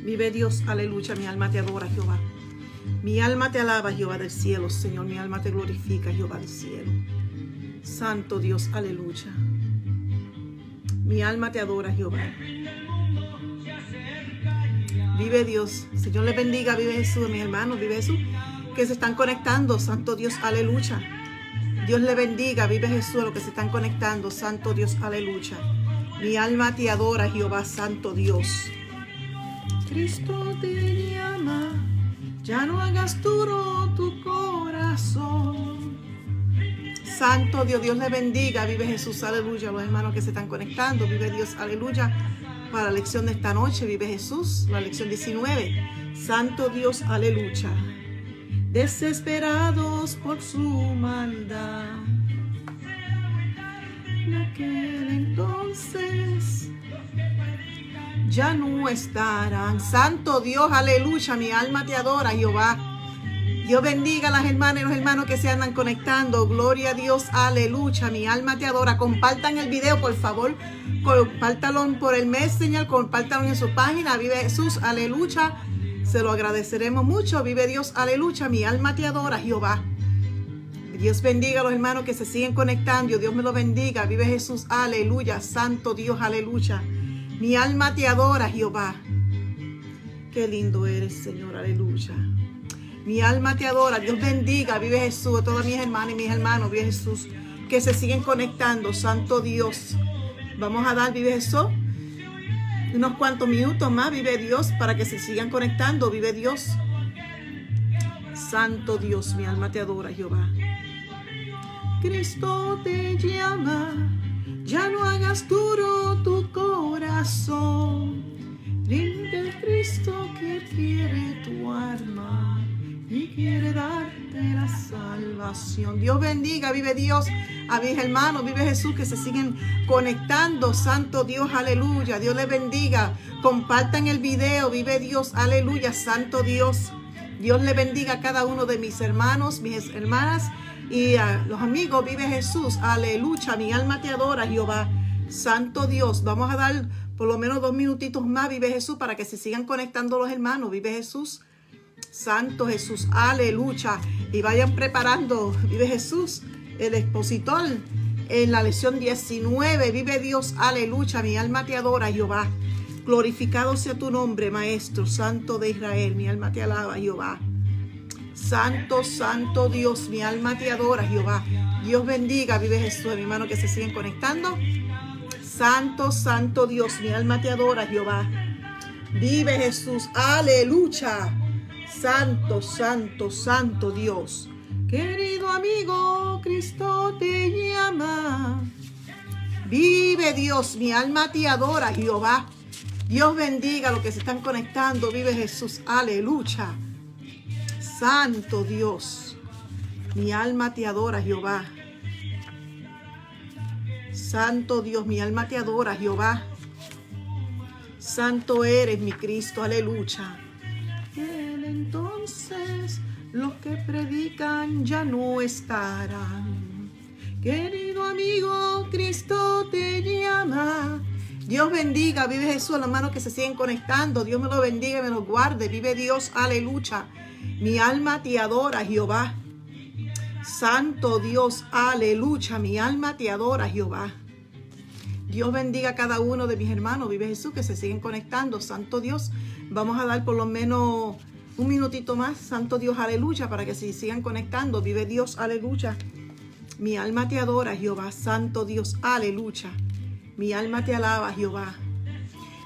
Vive Dios, aleluya, mi alma te adora, Jehová. Mi alma te alaba, Jehová del cielo, Señor, mi alma te glorifica, Jehová del cielo. Santo Dios, aleluya. Mi alma te adora, Jehová. Vive Dios, Señor les bendiga, vive Jesús, mis hermanos, vive Jesús, que se están conectando, Santo Dios, aleluya. Dios le bendiga, vive Jesús, a los que se están conectando, Santo Dios, aleluya. Mi alma te adora, Jehová, Santo Dios. Cristo te llama, ya no hagas duro tu corazón. Santo Dios, Dios le bendiga, vive Jesús, aleluya. Los hermanos que se están conectando, vive Dios, aleluya. Para la lección de esta noche, vive Jesús, la lección 19. Santo Dios, aleluya. Desesperados por su maldad, en aquel entonces ya no estarán. Santo Dios, aleluya, mi alma te adora, Jehová. Dios bendiga a las hermanas y los hermanos que se andan conectando. Gloria a Dios, aleluya, mi alma te adora. Compartan el video, por favor. Compártanlo por el Messenger, compártanlo en su página. Vive Jesús, aleluya. Se lo agradeceremos mucho. Vive Dios, aleluya, mi alma te adora, Jehová. Dios bendiga a los hermanos que se siguen conectando. Dios me lo bendiga. Vive Jesús, aleluya. Santo Dios, aleluya. Mi alma te adora, Jehová. Qué lindo eres, Señor, aleluya. Mi alma te adora. Dios bendiga, vive Jesús, a todas mis hermanas y mis hermanos, vive Jesús, que se siguen conectando, Santo Dios. Vamos a dar, vive Jesús, unos cuantos minutos más, vive Dios, para que se sigan conectando, vive Dios. Santo Dios, mi alma te adora, Jehová. Cristo te llama, ya no hagas duro tu corazón. Rinde a Cristo que quiere tu alma y quiere darte la salvación. Dios bendiga, vive Dios, a mis hermanos, vive Jesús, que se siguen conectando. Santo Dios, aleluya. Dios les bendiga. Compartan el video, vive Dios, aleluya. Santo Dios. Dios le bendiga a cada uno de mis hermanos, mis hermanas y a los amigos. Vive Jesús, aleluya. Mi alma te adora, Jehová. Santo Dios. Vamos a dar por lo menos 2 minutitos más, vive Jesús, para que se sigan conectando los hermanos. Vive Jesús. Santo Jesús, aleluya. Y vayan preparando, vive Jesús, el expositor en la lección 19. Vive Dios, aleluya. Mi alma te adora, Jehová. Glorificado sea tu nombre, Maestro, Santo de Israel. Mi alma te alaba, Jehová. Santo, santo Dios, mi alma te adora, Jehová. Dios bendiga, vive Jesús, mi hermano, que se siguen conectando. Santo, santo Dios, mi alma te adora, Jehová. Vive Jesús, aleluya. Santo, santo, santo Dios. Querido amigo, Cristo te llama. Vive Dios, mi alma te adora, Jehová. Dios bendiga a los que se están conectando. Vive Jesús, aleluya. Santo Dios, mi alma te adora, Jehová. Santo Dios, mi alma te adora, Jehová. Santo eres, mi Cristo, aleluya. Entonces los que predican ya no estarán. Querido amigo, Cristo te llama. Dios bendiga, vive Jesús, a los hermanos que se siguen conectando. Dios me lo bendiga y me lo guarde. Vive Dios, aleluya. Mi alma te adora, Jehová. Santo Dios, aleluya. Mi alma te adora, Jehová. Dios bendiga a cada uno de mis hermanos. Vive Jesús, que se siguen conectando. Santo Dios, vamos a dar por lo menos un minutito más. Santo Dios, aleluya, para que se sigan conectando. Vive Dios, aleluya. Mi alma te adora, Jehová. Santo Dios, aleluya. Mi alma te alaba, Jehová.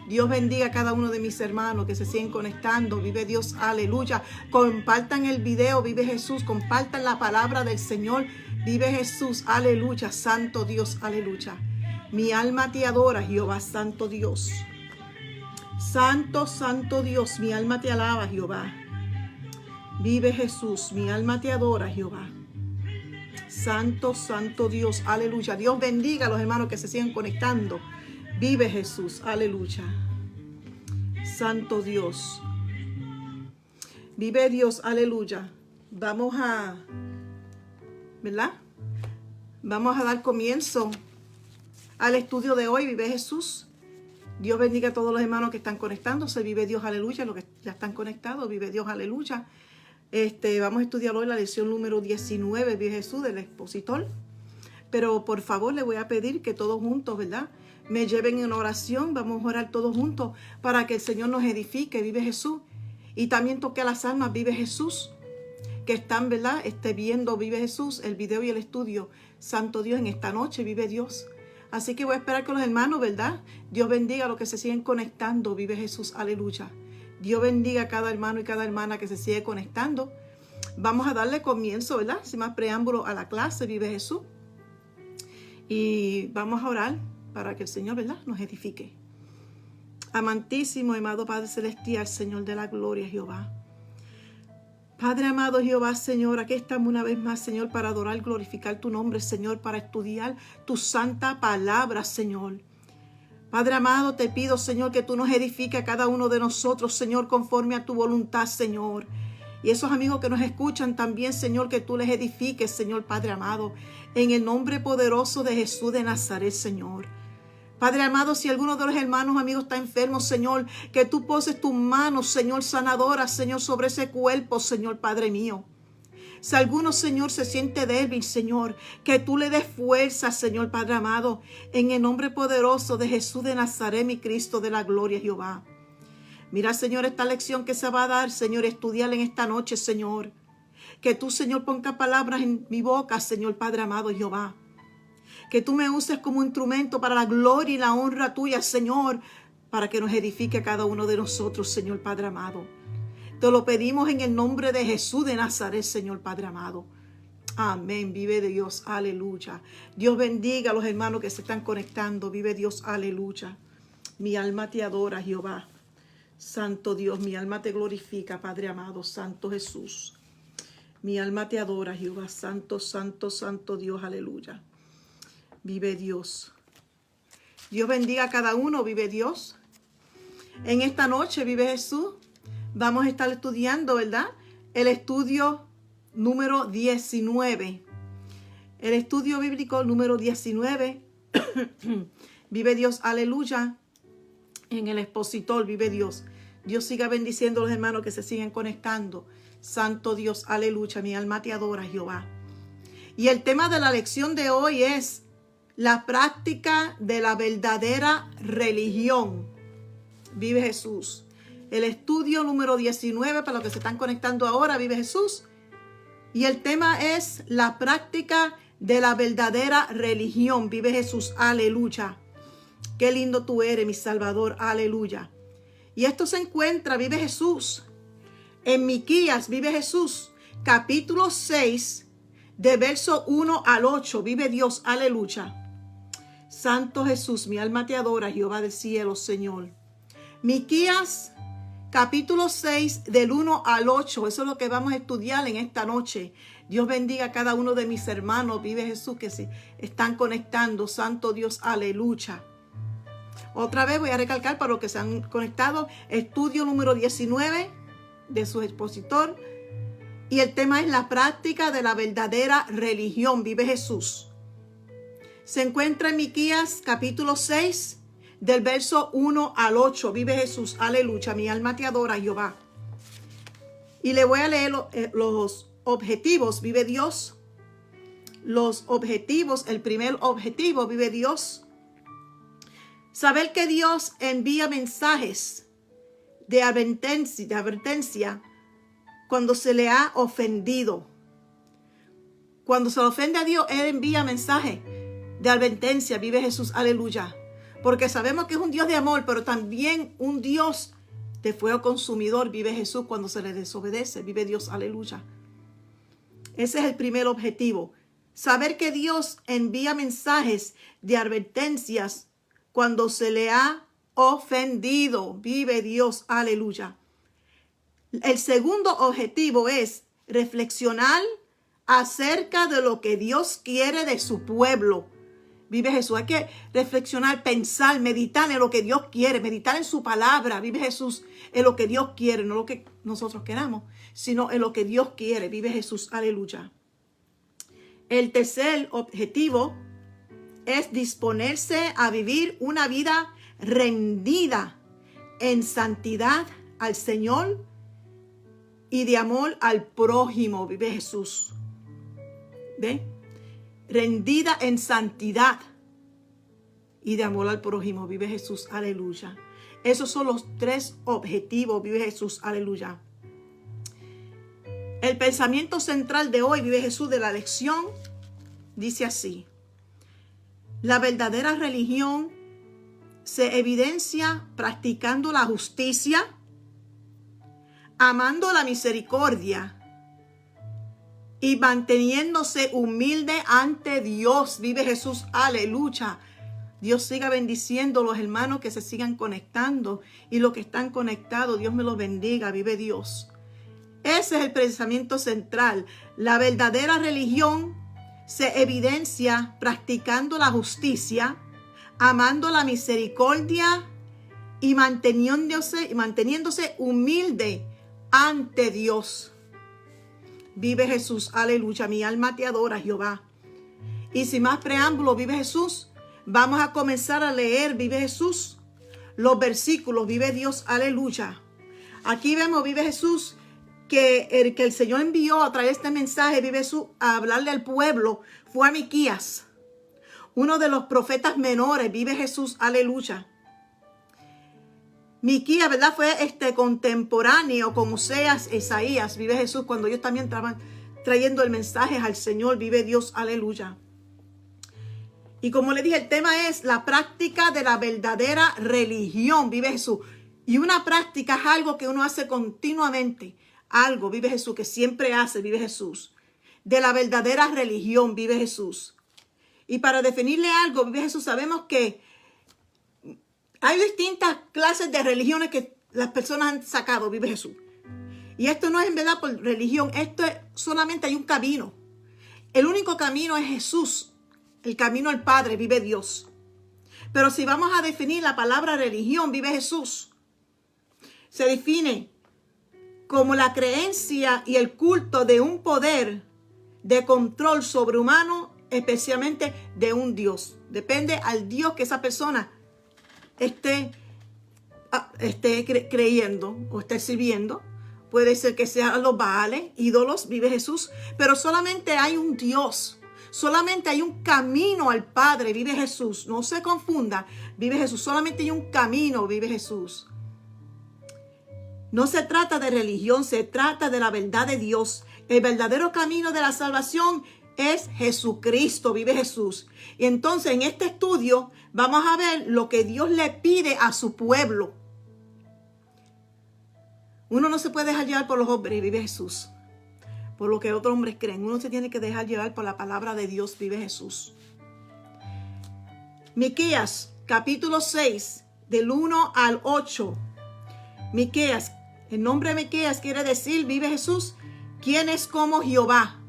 Dios bendiga a cada uno de mis hermanos que se siguen conectando. Vive Dios, aleluya. Compartan el video, vive Jesús. Compartan la palabra del Señor. Vive Jesús, aleluya. Santo Dios, aleluya. Mi alma te adora, Jehová, santo Dios. Santo, santo Dios, mi alma te alaba, Jehová. Vive Jesús, mi alma te adora, Jehová. Santo, santo Dios, aleluya. Dios bendiga a los hermanos que se siguen conectando. Vive Jesús, aleluya. Santo Dios. Vive Dios, aleluya. Vamos a, ¿verdad? Vamos a dar comienzo al estudio de hoy. Vive Jesús. Dios bendiga a todos los hermanos que están conectándose. Vive Dios, aleluya. Los que ya están conectados, vive Dios, aleluya. Vamos a estudiar hoy la lección número 19, vive Jesús, del expositor. Pero por favor le voy a pedir que todos juntos, ¿verdad?, me lleven en oración. Vamos a orar todos juntos para que el Señor nos edifique, vive Jesús. Y también toque a las almas, vive Jesús, que están, ¿verdad?, viendo, vive Jesús, el video y el estudio. Santo Dios, en esta noche, vive Dios. Así que voy a esperar que los hermanos, ¿verdad?, Dios bendiga a los que se siguen conectando, vive Jesús, aleluya. Dios bendiga a cada hermano y cada hermana que se sigue conectando. Vamos a darle comienzo, ¿verdad?, sin más preámbulo, a la clase, vive Jesús. Y vamos a orar para que el Señor, ¿verdad?, nos edifique. Amantísimo, amado Padre Celestial, Señor de la gloria, Jehová. Padre amado Jehová, Señor, aquí estamos una vez más, Señor, para adorar, glorificar tu nombre, Señor, para estudiar tu santa palabra, Señor. Padre amado, te pido, Señor, que tú nos edifiques a cada uno de nosotros, Señor, conforme a tu voluntad, Señor. Y esos amigos que nos escuchan también, Señor, que tú les edifiques, Señor, Padre amado, en el nombre poderoso de Jesús de Nazaret, Señor. Padre amado, si alguno de los hermanos, amigos, está enfermo, Señor, que tú poses tus manos, Señor, sanadoras, Señor, sobre ese cuerpo, Señor, Padre mío. Si alguno, Señor, se siente débil, Señor, que tú le des fuerza, Señor, Padre amado, en el nombre poderoso de Jesús de Nazaret, mi Cristo de la gloria, Jehová. Mira, Señor, esta lección que se va a dar, Señor, estudiarla en esta noche, Señor. Que tú, Señor, ponga palabras en mi boca, Señor, Padre amado, Jehová. Que tú me uses como instrumento para la gloria y la honra tuya, Señor, para que nos edifique a cada uno de nosotros, Señor Padre amado. Te lo pedimos en el nombre de Jesús de Nazaret, Señor Padre amado. Amén. Vive Dios, aleluya. Dios bendiga a los hermanos que se están conectando. Vive Dios, aleluya. Mi alma te adora, Jehová. Santo Dios, mi alma te glorifica, Padre amado, Santo Jesús. Mi alma te adora, Jehová. Santo, santo, santo Dios, aleluya. Vive Dios. Dios bendiga a cada uno, vive Dios. En esta noche, vive Jesús. Vamos a estar estudiando, ¿verdad?, el estudio número 19. El estudio bíblico número 19. Vive Dios, aleluya. En el expositor, vive Dios. Dios siga bendiciendo a los hermanos que se siguen conectando. Santo Dios, aleluya. Mi alma te adora, Jehová. Y el tema de la lección de hoy es la práctica de la verdadera religión. Vive Jesús. El estudio número 19, para los que se están conectando ahora, vive Jesús. Y el tema es la práctica de la verdadera religión. Vive Jesús, aleluya. Qué lindo tú eres, mi Salvador, aleluya. Y esto se encuentra, vive Jesús, en Miquías, vive Jesús, capítulo 6, de verso 1 al 8, vive Dios, aleluya. Santo Jesús, mi alma te adora, Jehová del cielo, Señor. Miquías, capítulo 6, del 1 al 8. Eso es lo que vamos a estudiar en esta noche. Dios bendiga a cada uno de mis hermanos, vive Jesús, que se están conectando. Santo Dios, aleluya. Otra vez voy a recalcar para los que se han conectado, estudio número 19 de su expositor. Y el tema es la práctica de la verdadera religión, vive Jesús. Se encuentra en Miquías capítulo 6, del verso 1 al 8. Vive Jesús, aleluya. Mi alma te adora, Jehová. Y le voy a leer los objetivos, vive Dios. Los objetivos, el primer objetivo, vive Dios. Saber que Dios envía mensajes de advertencia cuando se le ha ofendido. Cuando se le ofende a Dios, Él envía mensajes de advertencia, vive Jesús, aleluya. Porque sabemos que es un Dios de amor, pero también un Dios de fuego consumidor, vive Jesús cuando se le desobedece, vive Dios, aleluya. Ese es el primer objetivo. Saber que Dios envía mensajes de advertencias cuando se le ha ofendido, vive Dios, aleluya. El segundo objetivo es reflexionar acerca de lo que Dios quiere de su pueblo. Vive Jesús. Hay que reflexionar, pensar, meditar en lo que Dios quiere, meditar en su palabra. Vive Jesús en lo que Dios quiere, no lo que nosotros queramos, sino en lo que Dios quiere. Vive Jesús. Aleluya. El tercer objetivo es disponerse a vivir una vida rendida en santidad al Señor y de amor al prójimo, vive Jesús. ¿Ve? Rendida en santidad y de amor al prójimo, vive Jesús, aleluya. Esos son los 3 objetivos, vive Jesús, aleluya. El pensamiento central de hoy, vive Jesús, de la lección, dice así: la verdadera religión se evidencia practicando la justicia, amando la misericordia y manteniéndose humilde ante Dios. Vive Jesús, aleluya. Dios siga bendiciendo los hermanos que se sigan conectando y los que están conectados, Dios me los bendiga, vive Dios. Ese es el pensamiento central. La verdadera religión se evidencia practicando la justicia, amando la misericordia y manteniéndose humilde ante Dios. Vive Jesús, aleluya. Mi alma te adora, Jehová. Y sin más preámbulo, vive Jesús. Vamos a comenzar a leer, vive Jesús, los versículos, vive Dios, aleluya. Aquí vemos, vive Jesús, que el Señor envió a traer este mensaje, vive Jesús, a hablarle al pueblo, fue a Miquías, uno de los profetas menores, vive Jesús, aleluya. Miquías, ¿verdad? Fue contemporáneo con Oseas, Isaías, vive Jesús, cuando ellos también estaban trayendo el mensaje al Señor, vive Dios, aleluya. Y como le dije, el tema es la práctica de la verdadera religión, vive Jesús. Y una práctica es algo que uno hace continuamente, algo, vive Jesús, que siempre hace, vive Jesús. De la verdadera religión, vive Jesús. Y para definirle algo, vive Jesús, sabemos que hay distintas clases de religiones que las personas han sacado, vive Jesús. Y esto no es en verdad por religión, esto es solamente hay un camino. El único camino es Jesús. El camino al Padre, vive Dios. Pero si vamos a definir la palabra religión, vive Jesús, se define como la creencia y el culto de un poder de control sobrehumano, especialmente de un Dios. Depende al Dios que esa persona esté creyendo o esté sirviendo. Puede ser que sean los Baales, ídolos, vive Jesús, pero solamente hay un Dios. Solamente hay un camino al Padre, vive Jesús. No se confunda, vive Jesús. Solamente hay un camino, vive Jesús. No se trata de religión, se trata de la verdad de Dios. El verdadero camino de la salvación es Jesucristo, vive Jesús. Y entonces en este estudio vamos a ver lo que Dios le pide a su pueblo. Uno no se puede dejar llevar por los hombres, vive Jesús. Por lo que otros hombres creen. Uno se tiene que dejar llevar por la palabra de Dios, vive Jesús. Miquías, capítulo 6, del 1 al 8. Miquías, el nombre de Miquías quiere decir, vive Jesús, ¿quién es como Jehová?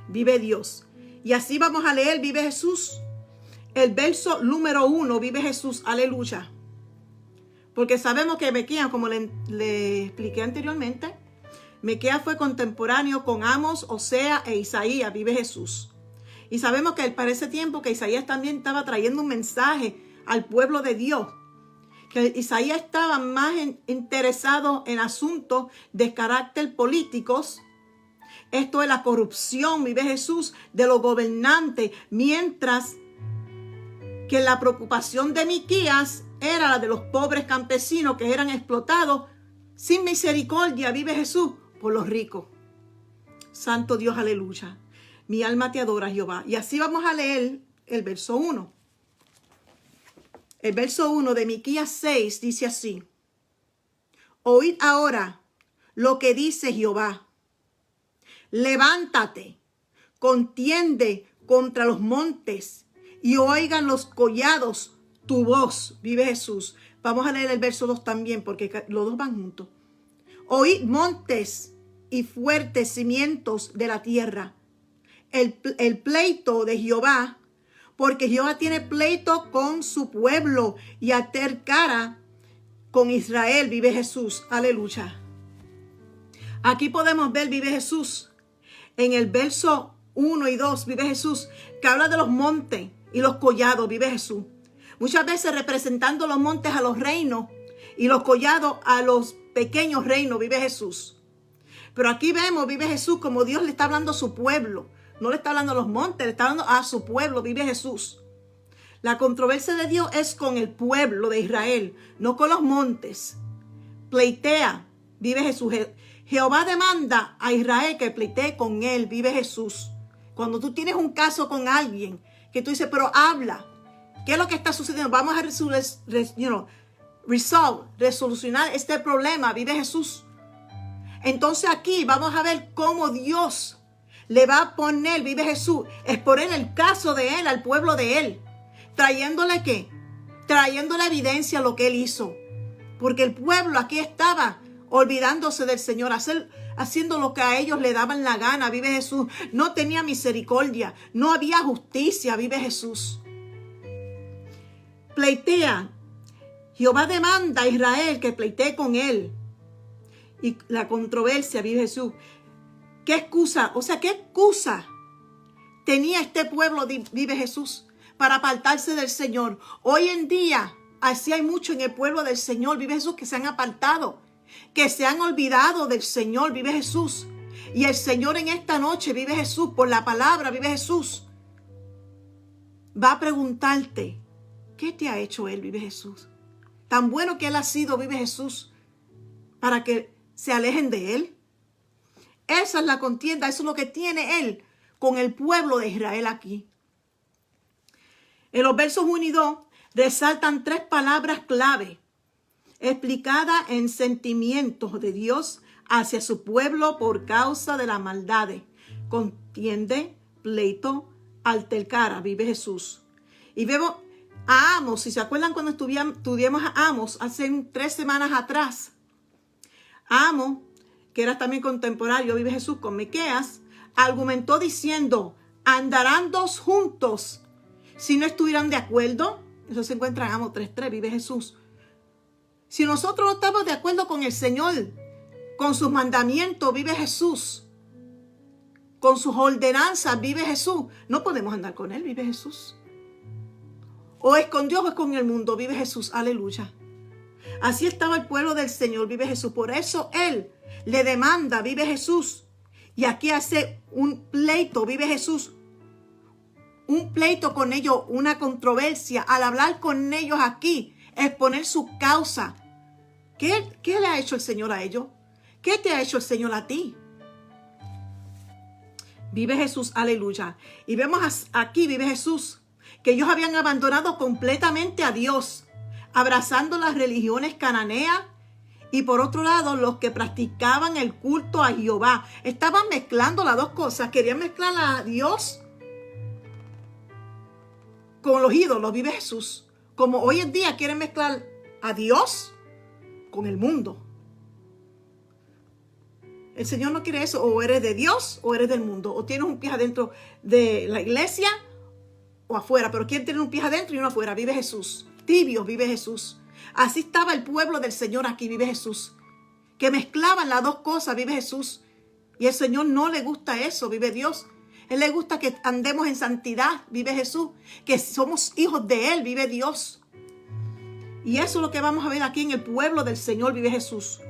Vive Dios. Y así vamos a leer, vive Jesús. El verso número 1, vive Jesús, aleluya. Porque sabemos que Miquías, como le expliqué anteriormente, Miquías fue contemporáneo con Amos, Oseas e Isaías, vive Jesús. Y sabemos que para ese tiempo que Isaías también estaba trayendo un mensaje al pueblo de Dios. Que Isaías estaba más interesado en asuntos de carácter políticos. Esto es la corrupción, vive Jesús, de los gobernantes. Mientras que la preocupación de Miquías era la de los pobres campesinos que eran explotados sin misericordia, vive Jesús, por los ricos. Santo Dios, aleluya. Mi alma te adora, Jehová. Y así vamos a leer el verso 1. El verso 1 de Miquías 6 dice así: oíd ahora lo que dice Jehová. Levántate, contiende contra los montes y oigan los collados tu voz, vive Jesús. Vamos a leer el verso 2 también porque los dos van juntos. Oíd montes y fuertes cimientos de la tierra, el pleito de Jehová, porque Jehová tiene pleito con su pueblo y altercara con Israel, vive Jesús, aleluya. Aquí podemos ver, vive Jesús, en el verso 1 y 2, vive Jesús, que habla de los montes y los collados, vive Jesús. Muchas veces representando los montes a los reinos y los collados a los pequeños reinos, vive Jesús. Pero aquí vemos, vive Jesús, como Dios le está hablando a su pueblo. No le está hablando a los montes, le está hablando a su pueblo, vive Jesús. La controversia de Dios es con el pueblo de Israel, no con los montes. Pleitea, vive Jesús. Jehová demanda a Israel que pleitee con él, vive Jesús. Cuando tú tienes un caso con alguien, que tú dices, pero habla, ¿qué es lo que está sucediendo? Vamos a resolucionar este problema, vive Jesús. Entonces aquí vamos a ver cómo Dios le va a poner, vive Jesús, exponer el caso de él al pueblo de él. ¿Trayéndole qué? Trayéndole evidencia a lo que él hizo. Porque el pueblo aquí estaba olvidándose del Señor, haciendo lo que a ellos le daban la gana, vive Jesús. No tenía misericordia, no había justicia, vive Jesús. Pleitea. Jehová demanda a Israel que pleitee con él. Y la controversia, vive Jesús. ¿Qué excusa? O sea, ¿qué excusa tenía este pueblo, vive Jesús, para apartarse del Señor? Hoy en día, así hay mucho en el pueblo del Señor, vive Jesús, que se han apartado, que se han olvidado del Señor, vive Jesús. Y el Señor en esta noche, vive Jesús, por la palabra, vive Jesús, va a preguntarte, ¿qué te ha hecho Él, vive Jesús? Tan bueno que Él ha sido, vive Jesús, para que se alejen de Él. Esa es la contienda, eso es lo que tiene Él con el pueblo de Israel aquí. En los versos 1 y 2 resaltan 3 palabras clave explicadas en sentimientos de Dios hacia su pueblo por causa de la maldad. Contiende, pleito, altercara, vive Jesús. Y vemos a Amos, si se acuerdan cuando estudiamos a Amos hace 3 semanas atrás. Amos, que era también contemporáneo, vive Jesús, con Miqueas, argumentó diciendo, ¿andarán dos juntos si no estuvieran de acuerdo? Eso se encuentra en Amos 3:3, vive Jesús. Si nosotros no estamos de acuerdo con el Señor, con sus mandamientos, vive Jesús, con sus ordenanzas, vive Jesús, no podemos andar con Él, vive Jesús. O es con Dios o es con el mundo, vive Jesús, aleluya. Así estaba el pueblo del Señor, vive Jesús. Por eso Él le demanda, vive Jesús. Y aquí hace un pleito, vive Jesús. Un pleito con ellos, una controversia. Al hablar con ellos aquí, exponer su causa. ¿Qué le ha hecho el Señor a ellos? ¿Qué te ha hecho el Señor a ti? Vive Jesús, aleluya. Y vemos aquí, vive Jesús, que ellos habían abandonado completamente a Dios, abrazando las religiones cananeas, y por otro lado los que practicaban el culto a Jehová. Estaban mezclando las dos cosas. Querían mezclar a Dios con los ídolos, vive Jesús. Como hoy en día quieren mezclar a Dios con el mundo. El Señor no quiere eso. O eres de Dios o eres del mundo. O tienes un pie adentro de la iglesia o afuera. Pero ¿quién tiene un pie adentro y uno afuera? Vive Jesús. Tibio, vive Jesús. Así estaba el pueblo del Señor aquí, vive Jesús. Que mezclaban las dos cosas, vive Jesús. Y el Señor no le gusta eso, vive Dios. Él le gusta que andemos en santidad, vive Jesús. Que somos hijos de Él, vive Dios. Y eso es lo que vamos a ver aquí en el pueblo del Señor, vive Jesús.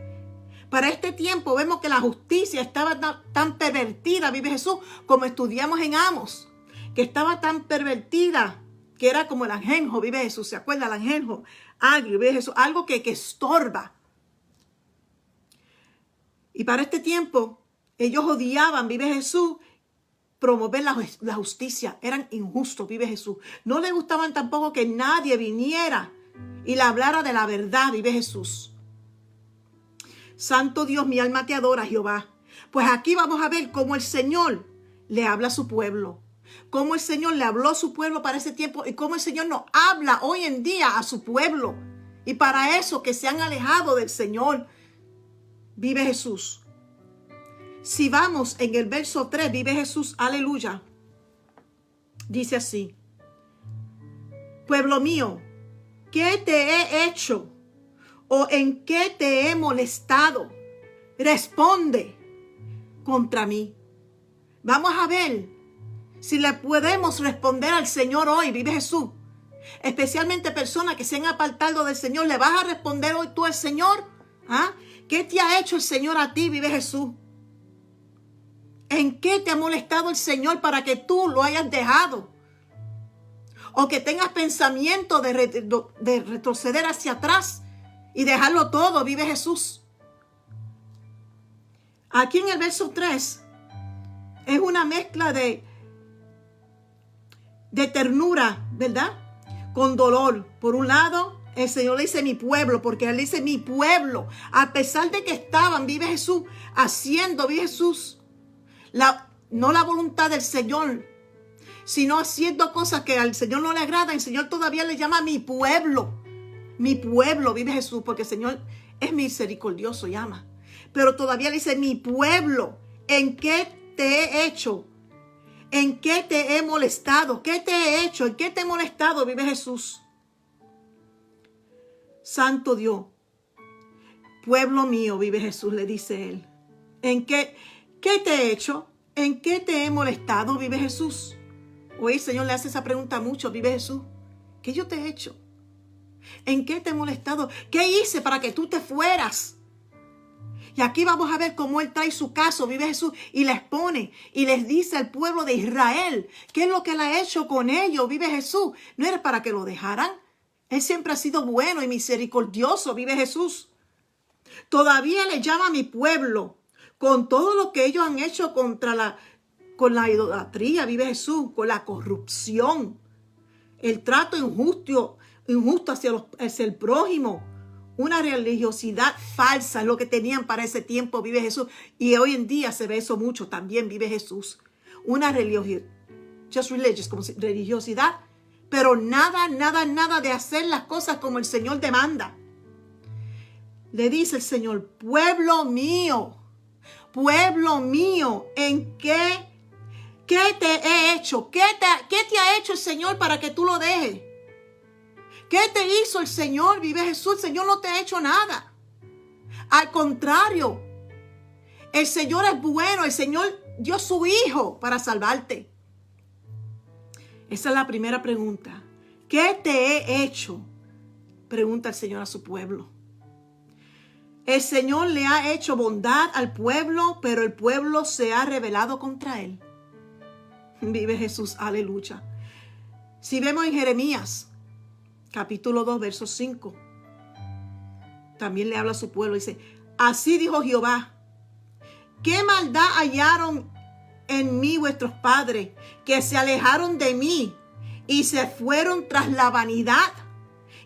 Para este tiempo vemos que la justicia estaba tan pervertida, vive Jesús, como estudiamos en Amos. Que estaba tan pervertida, que era como el anjenjo, vive Jesús. ¿Se acuerda? El anjenjo agrio, vive Jesús. Algo que estorba. Y para este tiempo, ellos odiaban, vive Jesús, promover la justicia. Eran injustos, vive Jesús. No les gustaban tampoco que nadie viniera y le hablara de la verdad, vive Jesús. Santo Dios, mi alma te adora, Jehová. Pues aquí vamos a ver cómo el Señor le habla a su pueblo. Cómo el Señor le habló a su pueblo para ese tiempo y cómo el Señor nos habla hoy en día a su pueblo. Y para eso que se han alejado del Señor, vive Jesús. Si vamos en el verso 3, vive Jesús, aleluya. Dice así: pueblo mío, ¿qué te he hecho? ¿O en qué te he molestado? Responde contra mí. Vamos a ver si le podemos responder al Señor hoy, vive Jesús. especialmente personas que se han apartado del Señor, ¿le vas a responder hoy tú al Señor? ¿Ah? ¿Qué te ha hecho el Señor a ti, vive Jesús? ¿En qué te ha molestado el Señor para que tú lo hayas dejado? O que tengas pensamiento de retroceder hacia atrás y dejarlo todo, vive Jesús. Aquí en el verso 3 es una mezcla de ternura, ¿verdad? Con dolor. Por un lado, el Señor le dice mi pueblo, porque Él dice mi pueblo. A pesar de que estaban, vive Jesús, haciendo, vive Jesús, no la voluntad del Señor, sino haciendo cosas que al Señor no le agradan. El Señor todavía le llama mi pueblo. Mi pueblo, vive Jesús, porque el Señor es misericordioso y ama. Pero todavía le dice mi pueblo. ¿En qué te he hecho? ¿En qué te he molestado? ¿Qué te he hecho? ¿En qué te he molestado? Vive Jesús. Santo Dios. Pueblo mío, vive Jesús, le dice Él. ¿En qué te he hecho? ¿En qué te he molestado? Vive Jesús. Hoy el Señor le hace esa pregunta mucho. Vive Jesús. ¿Qué yo te he hecho? ¿En qué te he molestado? ¿Qué hice para que tú te fueras? Y aquí vamos a ver cómo Él trae su caso, vive Jesús, y les pone y les dice al pueblo de Israel qué es lo que Él ha hecho con ellos, vive Jesús. No era para que lo dejaran. Él siempre ha sido bueno y misericordioso, vive Jesús. Todavía le llama a mi pueblo con todo lo que ellos han hecho con la idolatría, vive Jesús, con la corrupción, el trato injusto hacia el prójimo. Una religiosidad falsa es lo que tenían para ese tiempo, vive Jesús. Y hoy en día se ve eso mucho también, vive Jesús. Una religiosidad, pero nada de hacer las cosas como el Señor demanda. Le dice el Señor, pueblo mío, ¿en qué te he hecho? ¿Qué te ha hecho el Señor para que tú lo dejes? ¿Qué te hizo el Señor? Vive Jesús. El Señor no te ha hecho nada. Al contrario, el Señor es bueno. El Señor dio su Hijo para salvarte. Esa es la primera pregunta. ¿Qué te he hecho? Pregunta el Señor a su pueblo. El Señor le ha hecho bondad al pueblo, pero el pueblo se ha rebelado contra Él. Vive Jesús. Aleluya. Si vemos en Jeremías, capítulo 2, verso 5. También le habla a su pueblo. Dice, así dijo Jehová, ¿qué maldad hallaron en mí vuestros padres, que se alejaron de mí y se fueron tras la vanidad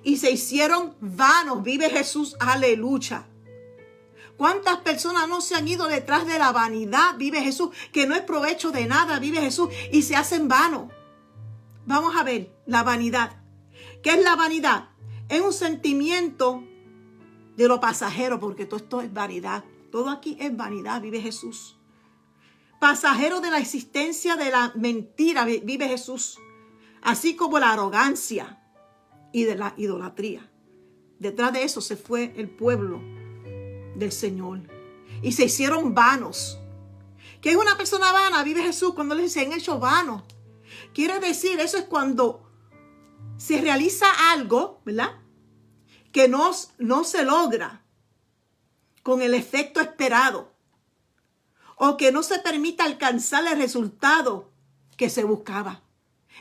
y se hicieron vanos? Vive Jesús, aleluya. ¿Cuántas personas no se han ido detrás de la vanidad? Vive Jesús, que no es provecho de nada, vive Jesús, y se hacen vanos. Vamos a ver la vanidad. ¿Qué es la vanidad? Es un sentimiento de lo pasajero, porque todo esto es vanidad. Todo aquí es vanidad, vive Jesús. Pasajero de la existencia de la mentira, vive Jesús. Así como la arrogancia y de la idolatría. Detrás de eso se fue el pueblo del Señor. Y se hicieron vanos. ¿Qué es una persona vana? Vive Jesús cuando les se han hecho vanos. Quiere decir, eso es cuando se realiza algo, ¿verdad? Que no se logra con el efecto esperado. O que no se permita alcanzar el resultado que se buscaba.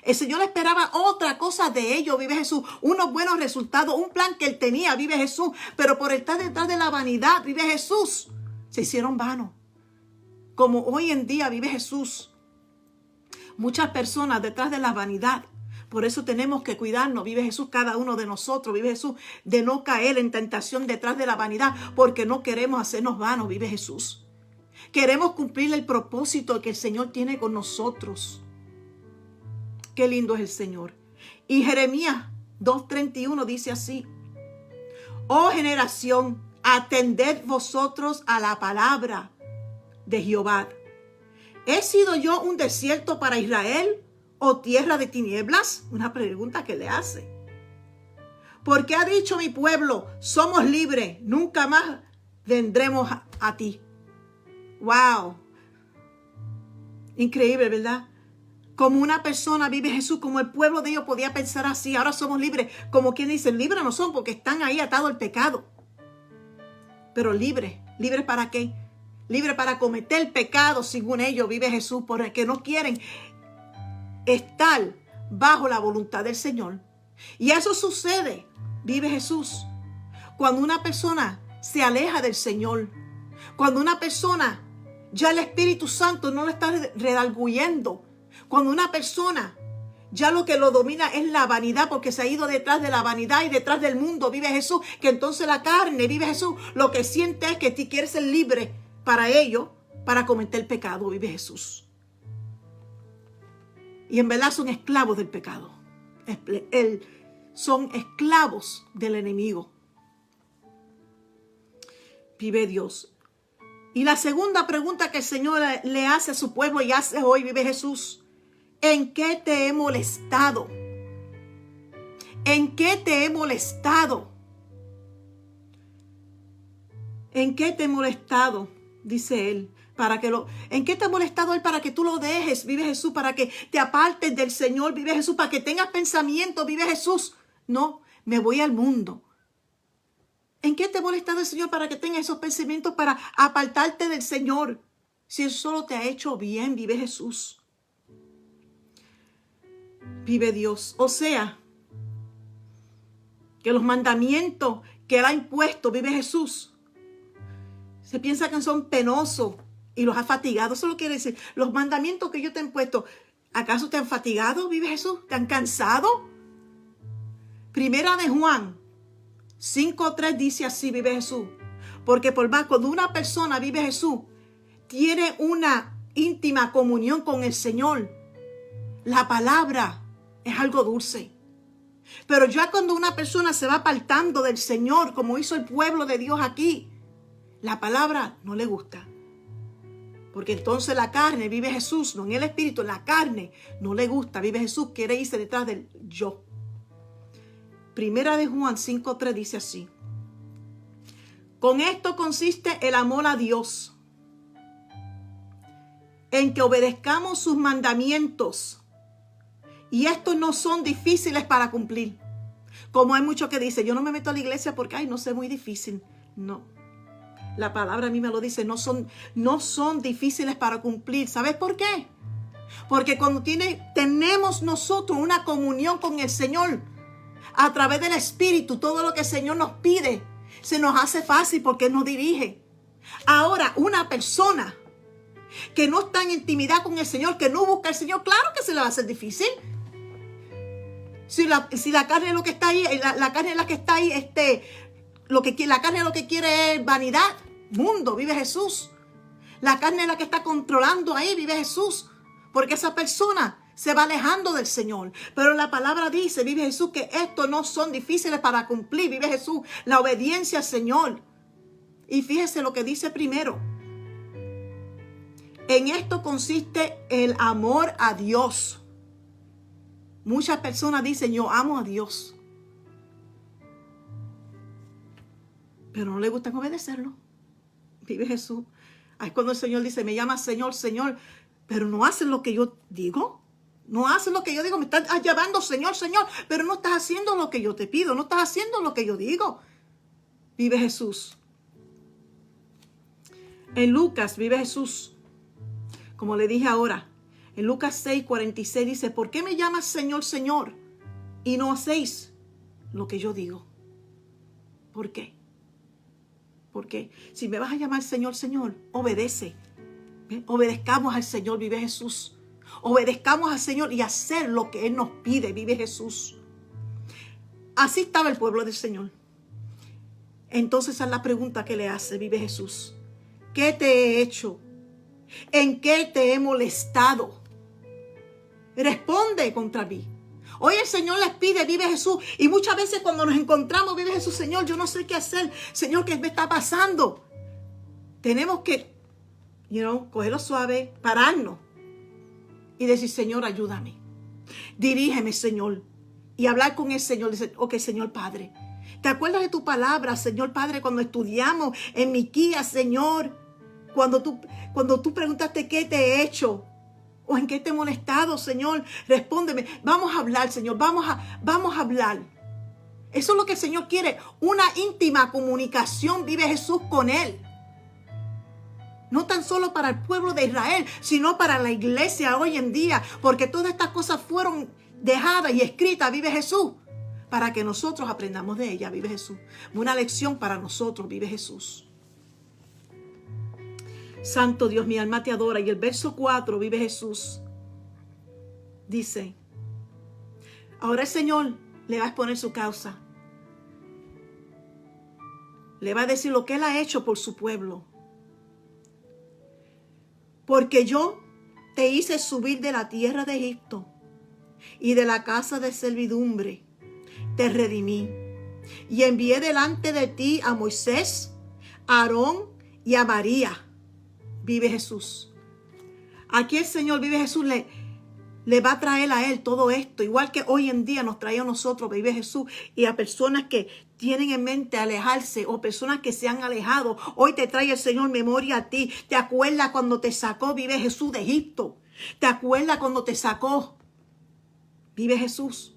El Señor esperaba otra cosa de ellos, vive Jesús. Unos buenos resultados, un plan que Él tenía, vive Jesús. Pero por estar detrás de la vanidad, vive Jesús, se hicieron vanos. Como hoy en día vive Jesús. Muchas personas detrás de la vanidad. Por eso tenemos que cuidarnos, vive Jesús, cada uno de nosotros, vive Jesús, de no caer en tentación detrás de la vanidad, porque no queremos hacernos vanos, vive Jesús. Queremos cumplir el propósito que el Señor tiene con nosotros. Qué lindo es el Señor. Y Jeremías 2:31 dice así: oh generación, atended vosotros a la palabra de Jehová. ¿He sido yo un desierto para Israel o tierra de tinieblas? Una pregunta que le hace. Porque ha dicho mi pueblo, somos libres, nunca más vendremos a ti. Wow. Increíble, ¿verdad? Como una persona vive Jesús, como el pueblo de ellos podía pensar así. Ahora somos libres. Como quien dice, libres no son porque están ahí atados al pecado. Pero libres. ¿Libres para qué? Libres para cometer pecado según ellos vive Jesús. Porque no quieren estar bajo la voluntad del Señor. Y eso sucede, vive Jesús, cuando una persona se aleja del Señor. Cuando una persona, ya el Espíritu Santo no lo está redarguyendo. Cuando una persona, ya lo que lo domina es la vanidad, porque se ha ido detrás de la vanidad y detrás del mundo, vive Jesús, que entonces la carne, vive Jesús, lo que siente es que tú quieres ser libre para ello, para cometer pecado, vive Jesús. Y en verdad son esclavos del pecado. Son esclavos del enemigo. Vive Dios. Y la segunda pregunta que el Señor le hace a su pueblo y hace hoy, vive Jesús. ¿En qué te he molestado? ¿En qué te he molestado? ¿En qué te he molestado? Dice él. ¿En qué te ha molestado él para que tú lo dejes? Vive Jesús, para que te apartes del Señor, vive Jesús, para que tengas pensamiento, vive Jesús. No, me voy al mundo. ¿En qué te ha molestado el Señor para que tengas esos pensamientos para apartarte del Señor? Si Él solo te ha hecho bien, vive Jesús. Vive Dios. O sea, que los mandamientos que Él ha impuesto, vive Jesús, se piensa que son penosos y los ha fatigado. Eso lo quiere decir. Los mandamientos que yo te he impuesto, ¿acaso te han fatigado, vive Jesús? ¿Te han cansado? Primera de Juan 5:3 dice así, vive Jesús. Porque por más cuando una persona, vive Jesús, tiene una íntima comunión con el Señor, la palabra es algo dulce. Pero ya cuando una persona se va apartando del Señor, como hizo el pueblo de Dios aquí, la palabra no le gusta. Porque entonces la carne, vive Jesús, no en el espíritu, la carne no le gusta, vive Jesús, quiere irse detrás del yo. Primera de Juan 5:3 dice así. Con esto consiste el amor a Dios, en que obedezcamos sus mandamientos. Y estos no son difíciles para cumplir. Como hay muchos que dicen, yo no me meto a la iglesia porque, no sé, muy difícil. No. La palabra a mí me lo dice, no son difíciles para cumplir. ¿Sabes por qué? Porque cuando tenemos nosotros una comunión con el Señor, a través del Espíritu, todo lo que el Señor nos pide, se nos hace fácil porque Él nos dirige. Ahora, una persona que no está en intimidad con el Señor, que no busca al Señor, claro que se le va a hacer difícil. Si la carne es lo que está ahí, la carne es la que está ahí, la carne lo que quiere es vanidad, mundo, vive Jesús. La carne es la que está controlando ahí, vive Jesús. Porque esa persona se va alejando del Señor. Pero la palabra dice, vive Jesús, que estos no son difíciles para cumplir, vive Jesús, la obediencia al Señor. Y fíjese lo que dice primero. En esto consiste el amor a Dios. Muchas personas dicen, yo amo a Dios. Pero no le gusta obedecerlo. Vive Jesús. Ahí cuando el Señor dice, me llama Señor, Señor, pero no hacen lo que yo digo. No hacen lo que yo digo. Me estás llamando Señor, Señor, pero no estás haciendo lo que yo te pido. No estás haciendo lo que yo digo. Vive Jesús. En Lucas, vive Jesús. Como le dije ahora, en Lucas 6:46 dice, ¿por qué me llamas Señor, Señor? Y no hacéis lo que yo digo. ¿Por qué? Porque si me vas a llamar Señor, Señor, obedece. ¿Ve? Obedezcamos al Señor, vive Jesús. Obedezcamos al Señor y hacer lo que Él nos pide, vive Jesús. Así estaba el pueblo del Señor. Entonces esa es la pregunta que le hace, vive Jesús. ¿Qué te he hecho? ¿En qué te he molestado? Responde contra mí. Hoy el Señor les pide, vive Jesús. Y muchas veces cuando nos encontramos, vive Jesús, Señor, yo no sé qué hacer. Señor, ¿qué me está pasando? Tenemos que, cogerlo suave, pararnos y decir, Señor, ayúdame. Dirígeme, Señor. Y hablar con el Señor. Dice, ok, Señor Padre. ¿Te acuerdas de tu palabra, Señor Padre, cuando estudiamos en Miquías, Señor? Cuando tú preguntaste qué te he hecho. ¿O en qué te he molestado, Señor? Respóndeme. Vamos a hablar, Señor. Vamos a hablar. Eso es lo que el Señor quiere. Una íntima comunicación, vive Jesús, con Él. No tan solo para el pueblo de Israel, sino para la iglesia hoy en día. Porque todas estas cosas fueron dejadas y escritas, vive Jesús, para que nosotros aprendamos de ella, vive Jesús. Una lección para nosotros, vive Jesús. Santo Dios, mi alma te adora. Y el verso 4, vive Jesús, dice: ahora el Señor le va a exponer su causa. Le va a decir lo que Él ha hecho por su pueblo. Porque yo te hice subir de la tierra de Egipto y de la casa de servidumbre. Te redimí y envié delante de ti a Moisés, a Aarón y a María. Vive Jesús. Aquí el Señor, vive Jesús, le va a traer a Él todo esto. Igual que hoy en día nos trae a nosotros, vive Jesús, y a personas que tienen en mente alejarse o personas que se han alejado. Hoy te trae el Señor memoria a ti. ¿Te acuerdas cuando te sacó, vive Jesús, de Egipto? ¿Te acuerdas cuando te sacó? Vive Jesús.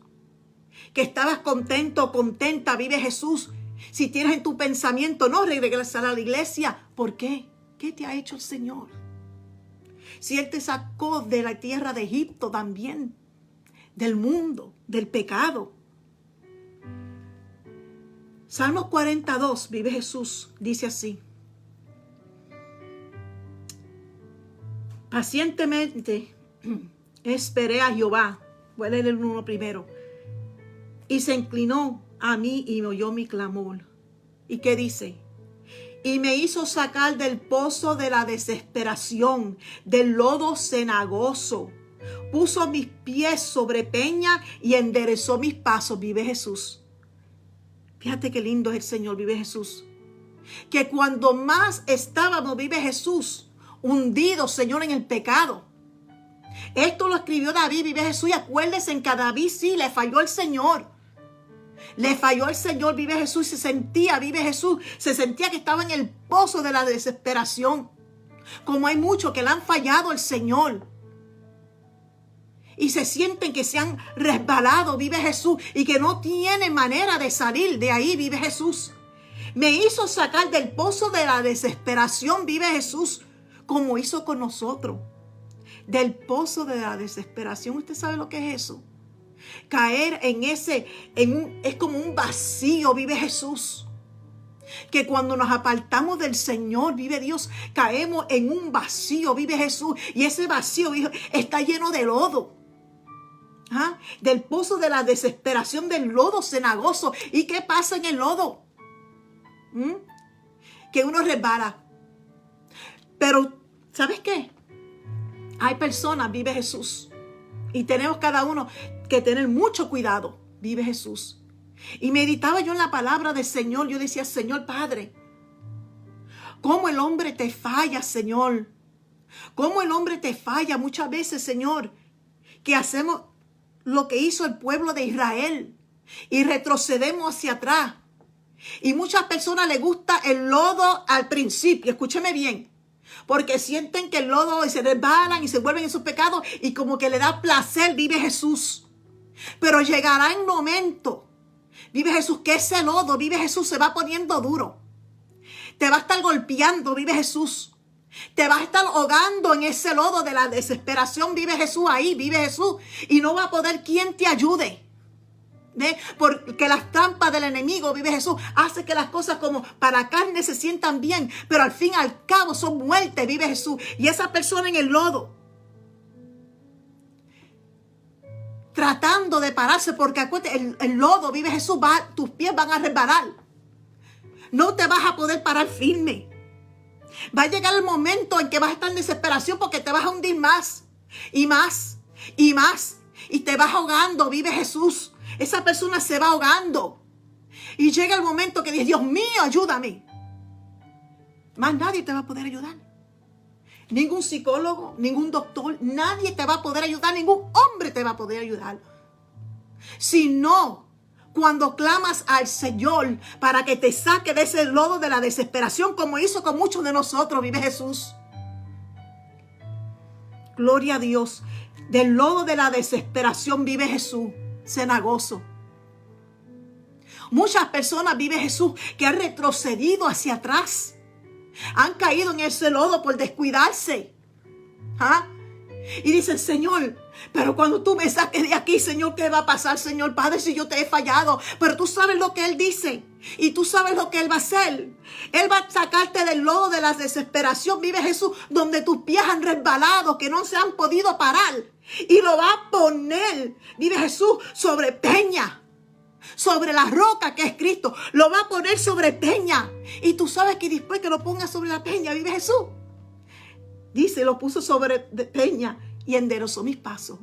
Que estabas contento, contenta, vive Jesús. Si tienes en tu pensamiento no regresar a la iglesia, ¿por qué? ¿Qué te ha hecho el Señor? Si Él te sacó de la tierra de Egipto también, del mundo, del pecado. Salmos 42, vive Jesús, dice así: pacientemente esperé a Jehová. Voy a leer el uno primero. Y se inclinó a mí y me oyó mi clamor. ¿Y qué dice? Y me hizo sacar del pozo de la desesperación, del lodo cenagoso. Puso mis pies sobre peña y enderezó mis pasos. Vive Jesús. Fíjate qué lindo es el Señor, vive Jesús. Que cuando más estábamos, vive Jesús, hundidos, Señor, en el pecado. Esto lo escribió David, vive Jesús. Y acuérdense en que a David sí le falló el Señor. Le falló el Señor, vive Jesús, se sentía, vive Jesús, se sentía que estaba en el pozo de la desesperación. Como hay muchos que le han fallado al Señor. Y se sienten que se han resbalado, vive Jesús, y que no tienen manera de salir de ahí, vive Jesús. Me hizo sacar del pozo de la desesperación, vive Jesús, como hizo con nosotros. Del pozo de la desesperación, ¿usted sabe lo que es eso? Caer es como un vacío, vive Jesús. Que cuando nos apartamos del Señor, vive Dios, caemos en un vacío, vive Jesús. Y ese vacío está lleno de lodo. ¿Ah? Del pozo de la desesperación, del lodo cenagoso. ¿Y qué pasa en el lodo? Que uno resbala. Pero, ¿sabes qué? Hay personas, vive Jesús. Y tenemos cada uno que tener mucho cuidado, vive Jesús. Y meditaba yo en la palabra del Señor. Yo decía: Señor Padre, ¿cómo el hombre te falla, Señor? ¿Cómo el hombre te falla muchas veces, Señor? Que hacemos lo que hizo el pueblo de Israel y retrocedemos hacia atrás. Y muchas personas les gusta el lodo al principio. Escúcheme bien. Porque sienten que el lodo y se resbalan y se vuelven en sus pecados y como que le da placer, vive Jesús. Pero llegará el momento, vive Jesús, que ese lodo, vive Jesús, se va poniendo duro. Te va a estar golpeando, vive Jesús. Te vas a estar ahogando en ese lodo de la desesperación, vive Jesús ahí, vive Jesús. Y no va a poder quien te ayude. ¿Ve? Porque las trampas del enemigo, vive Jesús, hace que las cosas como para carne se sientan bien, pero al fin y al cabo son muerte, vive Jesús. Y esa persona en el lodo, tratando de pararse, porque acuérdate, el lodo, vive Jesús, tus pies van a resbalar. No te vas a poder parar firme. Va a llegar el momento en que vas a estar en desesperación porque te vas a hundir más y más y más. Y te vas ahogando, vive Jesús. Esa persona se va ahogando. Y llega el momento que dices: Dios mío, ayúdame. Más nadie te va a poder ayudar. Ningún psicólogo, ningún doctor, nadie te va a poder ayudar. Ningún hombre te va a poder ayudar. Si no, cuando clamas al Señor para que te saque de ese lodo de la desesperación, como hizo con muchos de nosotros, vive Jesús. Gloria a Dios. Del lodo de la desesperación vive Jesús cenagoso. Muchas personas vive Jesús que han retrocedido hacia atrás. Han caído en ese lodo por descuidarse. ¿Ah? Y dicen, Señor, pero cuando tú me saques de aquí, Señor, ¿qué va a pasar, Señor Padre, si yo te he fallado? Pero tú sabes lo que Él dice y tú sabes lo que Él va a hacer. Él va a sacarte del lodo de la desesperación, vive Jesús, donde tus pies han resbalado, que no se han podido parar. Y lo va a poner, vive Jesús, sobre peña, sobre la roca que es Cristo. Lo va a poner sobre peña. Y tú sabes que después que lo ponga sobre la peña, vive Jesús. Dice, lo puso sobre peña y enderezó mis pasos.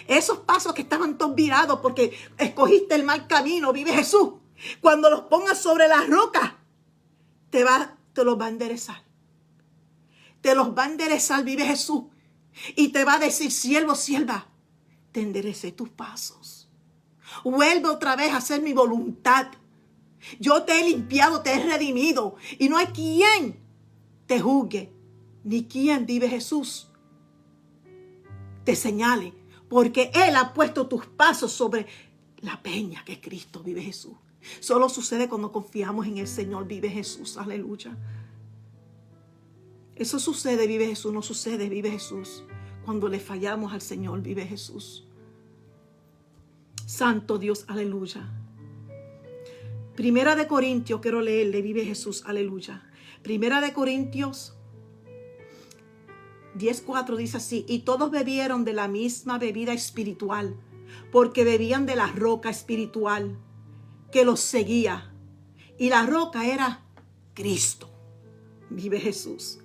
Esos pasos que estaban todos virados porque escogiste el mal camino, vive Jesús. Cuando los pongas sobre la roca, te los va a enderezar. Te los va a enderezar, vive Jesús. Y te va a decir, siervo, sierva, te enderecé tus pasos. Vuelve otra vez a hacer mi voluntad. Yo te he limpiado, te he redimido. Y no hay quien te juzgue, ni quien, vive Jesús, te señale. Porque Él ha puesto tus pasos sobre la peña que es Cristo, vive Jesús. Solo sucede cuando confiamos en el Señor, vive Jesús. Aleluya. Eso sucede, vive Jesús. No sucede, vive Jesús, cuando le fallamos al Señor, vive Jesús. Santo Dios, aleluya. Primera de Corintios, quiero leerle, vive Jesús, aleluya. Primera de Corintios 10:4 dice así: y todos bebieron de la misma bebida espiritual, porque bebían de la roca espiritual que los seguía. Y la roca era Cristo. Vive Jesús.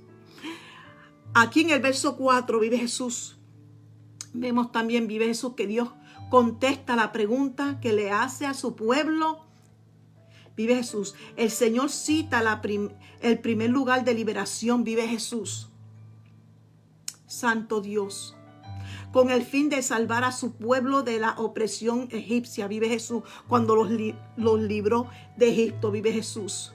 Aquí en el verso 4, vive Jesús. Vemos también, vive Jesús, que Dios contesta la pregunta que le hace a su pueblo. Vive Jesús. El Señor cita el primer lugar de liberación, vive Jesús. Santo Dios. Con el fin de salvar a su pueblo de la opresión egipcia, vive Jesús. Cuando los libró de Egipto, vive Jesús.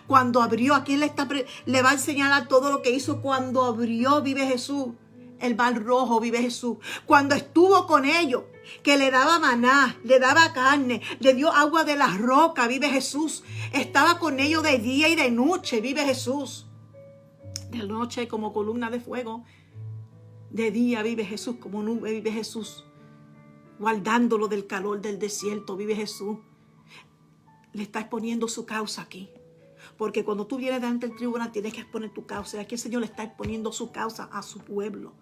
Cuando abrió, aquí le va a enseñar todo lo que hizo cuando abrió, vive Jesús, el mar rojo, vive Jesús. Cuando estuvo con ellos, que le daba maná, le daba carne, le dio agua de la roca, vive Jesús. Estaba con ellos de día y de noche, vive Jesús. De noche como columna de fuego, de día vive Jesús como nube, vive Jesús. Guardándolo del calor del desierto, vive Jesús. Le está exponiendo su causa aquí. Porque cuando tú vienes delante del tribunal tienes que exponer tu causa. Y aquí el Señor le está exponiendo su causa a su pueblo.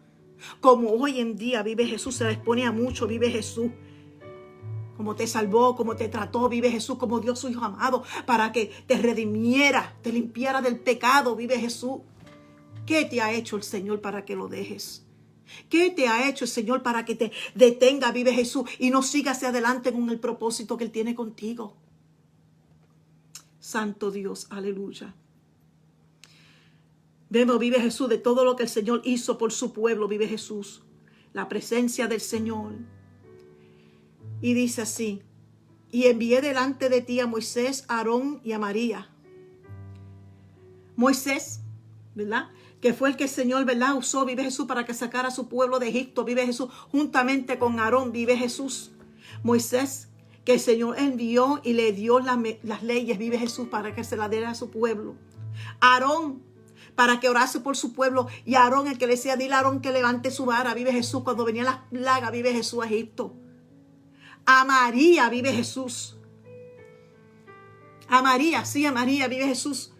Como hoy en día, vive Jesús, se le expone a mucho, vive Jesús. Como te salvó, como te trató, vive Jesús, como Dios su Hijo amado, para que te redimiera, te limpiara del pecado, vive Jesús. ¿Qué te ha hecho el Señor para que lo dejes? ¿Qué te ha hecho el Señor para que te detenga, vive Jesús, y no sigas hacia adelante con el propósito que Él tiene contigo? Santo Dios, aleluya. Vemos, vive Jesús, de todo lo que el Señor hizo por su pueblo, vive Jesús. La presencia del Señor. Y dice así: y envié delante de ti a Moisés, a Aarón y a María. Moisés, ¿verdad? Que fue el que el Señor, ¿verdad?, usó, vive Jesús, para que sacara a su pueblo de Egipto, vive Jesús, juntamente con Aarón, vive Jesús. Moisés, que el Señor envió y le dio las leyes, vive Jesús, para que se las diera a su pueblo. Aarón, para que orase por su pueblo. Y Aarón, el que le decía, dile a Aarón que levante su vara, vive Jesús. Cuando venían las plagas, vive Jesús a Egipto. A María, vive Jesús. A María, sí, a María, vive Jesús.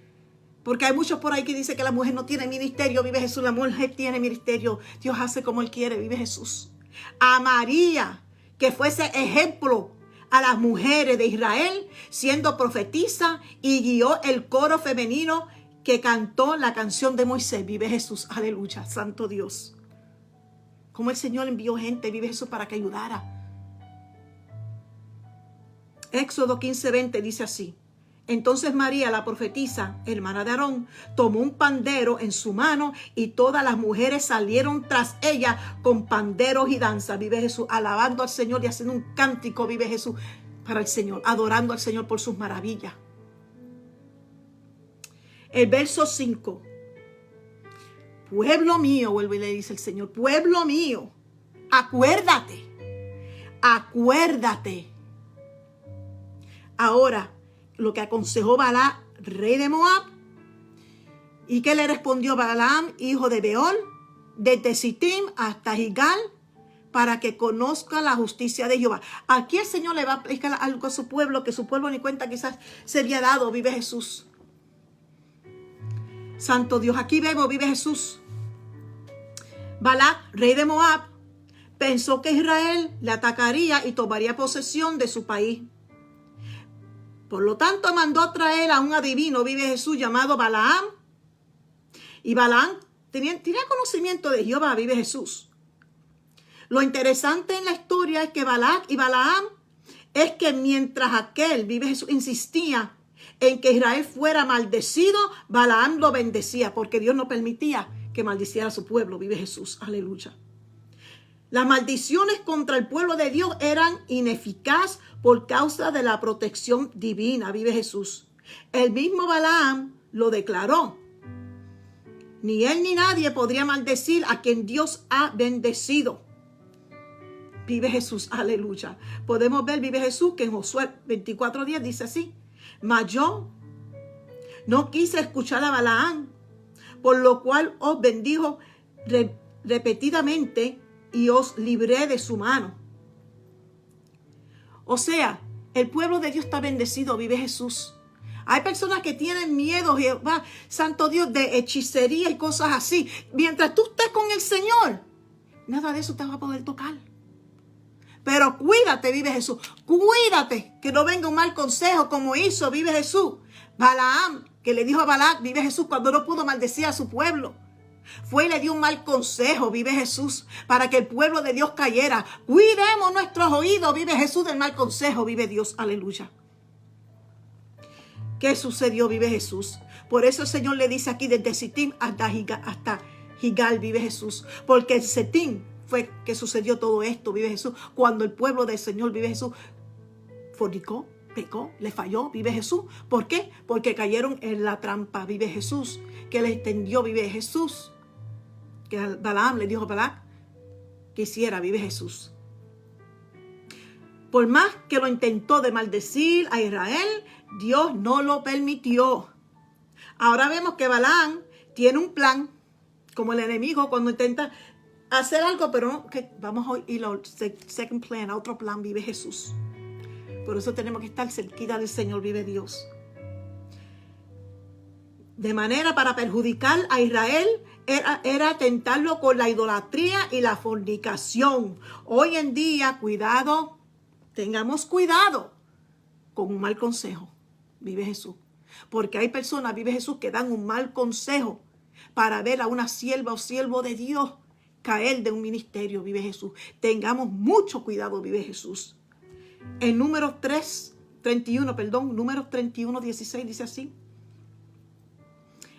Porque hay muchos por ahí que dicen que la mujer no tiene ministerio, vive Jesús. La mujer tiene ministerio. Dios hace como Él quiere, vive Jesús. A María, que fuese ejemplo a las mujeres de Israel, siendo profetisa, y guió el coro femenino que cantó la canción de Moisés. Vive Jesús, aleluya, santo Dios. Como el Señor envió gente, vive Jesús, para que ayudara. Éxodo 15:20 dice así: entonces María, la profetisa, hermana de Aarón, tomó un pandero en su mano, y todas las mujeres salieron tras ella con panderos y danzas. Vive Jesús, alabando al Señor y haciendo un cántico, vive Jesús, para el Señor, adorando al Señor por sus maravillas. El verso 5. pueblo mío, vuelve y le dice el Señor, pueblo mío, acuérdate, acuérdate. Ahora, lo que aconsejó Balac, rey de Moab, ¿y qué le respondió Balaam, hijo de Beor? Desde Sittim hasta Gilgal, para que conozca la justicia de Jehová. Aquí el Señor le va a explicar algo a su pueblo, que su pueblo ni cuenta quizás se había dado. Vive Jesús. Santo Dios, aquí vemos, vive Jesús. Balac, rey de Moab, pensó que Israel le atacaría y tomaría posesión de su país. Por lo tanto, mandó a traer a un adivino, vive Jesús, llamado Balaam. Y Balaam tenía conocimiento de Jehová, vive Jesús. Lo interesante en la historia es que Balac y Balaam es que mientras aquel, vive Jesús, insistía en que Israel fuera maldecido, Balaam lo bendecía, porque Dios no permitía que maldiciera a su pueblo, vive Jesús, aleluya. Las maldiciones contra el pueblo de Dios eran ineficaces por causa de la protección divina, vive Jesús. El mismo Balaam lo declaró. Ni él ni nadie podría maldecir a quien Dios ha bendecido. Vive Jesús, aleluya. Podemos ver, vive Jesús, que en Josué 24:10 dice así: mas yo no quise escuchar a Balaam, por lo cual os bendijo repetidamente y os libré de su mano. O sea, el pueblo de Dios está bendecido, vive Jesús. Hay personas que tienen miedo, Jehová, santo Dios, de hechicería y cosas así. Mientras tú estés con el Señor, nada de eso te va a poder tocar. Pero cuídate, vive Jesús. Cuídate que no venga un mal consejo como hizo, vive Jesús, Balaam, que le dijo a Balac, vive Jesús, cuando no pudo maldecir a su pueblo. Fue y le dio un mal consejo, vive Jesús, para que el pueblo de Dios cayera. Cuidemos nuestros oídos, vive Jesús, del mal consejo, vive Dios, aleluya. ¿Qué sucedió, vive Jesús? Por eso el Señor le dice aquí, desde Sittim hasta Gilgal, vive Jesús. Porque en Sittim fue que sucedió todo esto, vive Jesús. Cuando el pueblo del Señor, vive Jesús, fornicó, pecó, le falló, vive Jesús. ¿Por qué? Porque cayeron en la trampa, vive Jesús. Que le extendió, vive Jesús. Que Balaam le dijo a Balac que hiciera, vive Jesús. Por más que lo intentó de maldecir a Israel, Dios no lo permitió. Ahora vemos que Balaam tiene un plan, como el enemigo cuando intenta hacer algo, pero no, que vamos a ir al second plan, a otro plan, vive Jesús. Por eso tenemos que estar cerquita del Señor, vive Dios. De manera para perjudicar a Israel era tentarlo con la idolatría y la fornicación. Hoy en día, cuidado, tengamos cuidado con un mal consejo, vive Jesús. Porque hay personas, vive Jesús, que dan un mal consejo para ver a una sierva o siervo de Dios caer de un ministerio, vive Jesús. Tengamos mucho cuidado, vive Jesús. En Números 31:16 dice así: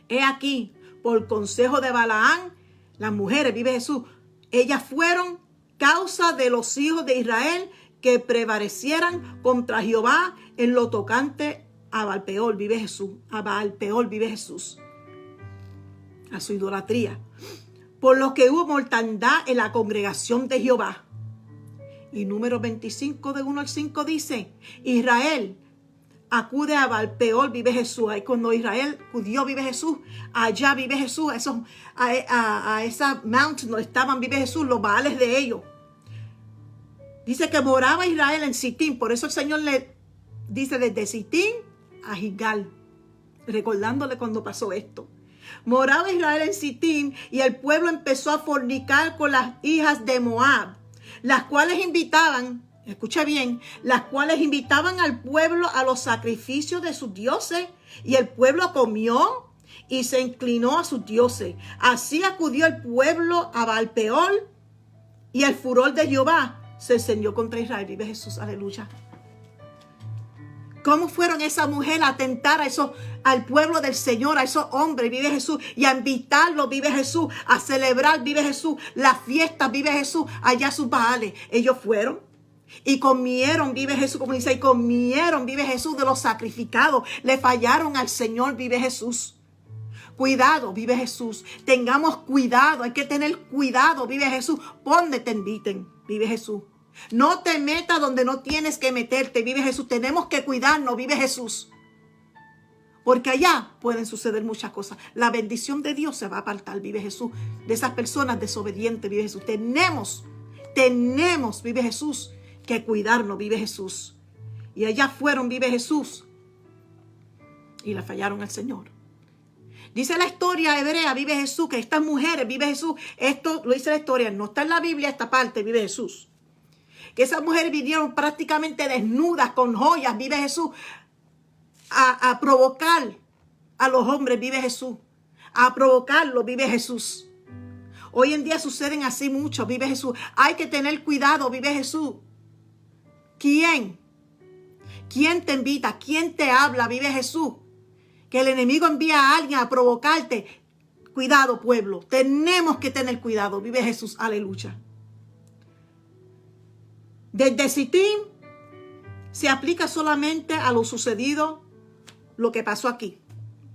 he aquí, por consejo de Balaam, las mujeres, vive Jesús, ellas fueron causa de los hijos de Israel que prevalecieran contra Jehová en lo tocante a Baalpeor, vive Jesús, a Baalpeor, vive Jesús, a su idolatría, por lo que hubo mortandad en la congregación de Jehová. Y Números 25, de 1 al 5 dice: Israel acude a Baalpeor, vive Jesús. Ahí cuando Israel acudió, vive Jesús, allá vive Jesús, a esa mountain donde estaban, vive Jesús, los baales de ellos. Dice que moraba Israel en Sittim, por eso el Señor le dice desde Sittim a Gilgal, recordándole cuando pasó esto. Moraba Israel en Sittim y el pueblo empezó a fornicar con las hijas de Moab, las cuales invitaban, escucha bien, las cuales invitaban al pueblo a los sacrificios de sus dioses, y el pueblo comió y se inclinó a sus dioses. Así acudió el pueblo a Baalpeor y el furor de Jehová se encendió contra Israel. Vive Jesús, aleluya. ¿Cómo fueron esas mujeres a tentar al pueblo del Señor, a esos hombres, vive Jesús, y a invitarlos, vive Jesús, a celebrar, vive Jesús, las fiestas, vive Jesús, allá a sus baales? Ellos fueron y comieron, vive Jesús, como dice, y comieron, vive Jesús, de los sacrificados. Le fallaron al Señor, vive Jesús. Cuidado, vive Jesús. Tengamos cuidado, hay que tener cuidado, vive Jesús. Ponte te inviten, vive Jesús. No te metas donde no tienes que meterte, vive Jesús. Tenemos que cuidarnos, vive Jesús. Porque allá pueden suceder muchas cosas. La bendición de Dios se va a apartar, vive Jesús, de esas personas desobedientes, vive Jesús. Tenemos, vive Jesús, que cuidarnos, vive Jesús. Y allá fueron, vive Jesús, y le fallaron al Señor. Dice la historia hebrea, vive Jesús, que estas mujeres, vive Jesús, esto lo dice la historia, no está en la Biblia esta parte, vive Jesús. Que esas mujeres vinieron prácticamente desnudas, con joyas, vive Jesús, a provocar a los hombres, vive Jesús. A provocarlos, vive Jesús. Hoy en día suceden así mucho, vive Jesús. Hay que tener cuidado, vive Jesús. ¿Quién? ¿Quién te invita? ¿Quién te habla, vive Jesús? Que el enemigo envía a alguien a provocarte. Cuidado, pueblo. Tenemos que tener cuidado, vive Jesús. Aleluya. Desde Sittim se aplica solamente a lo sucedido, lo que pasó aquí.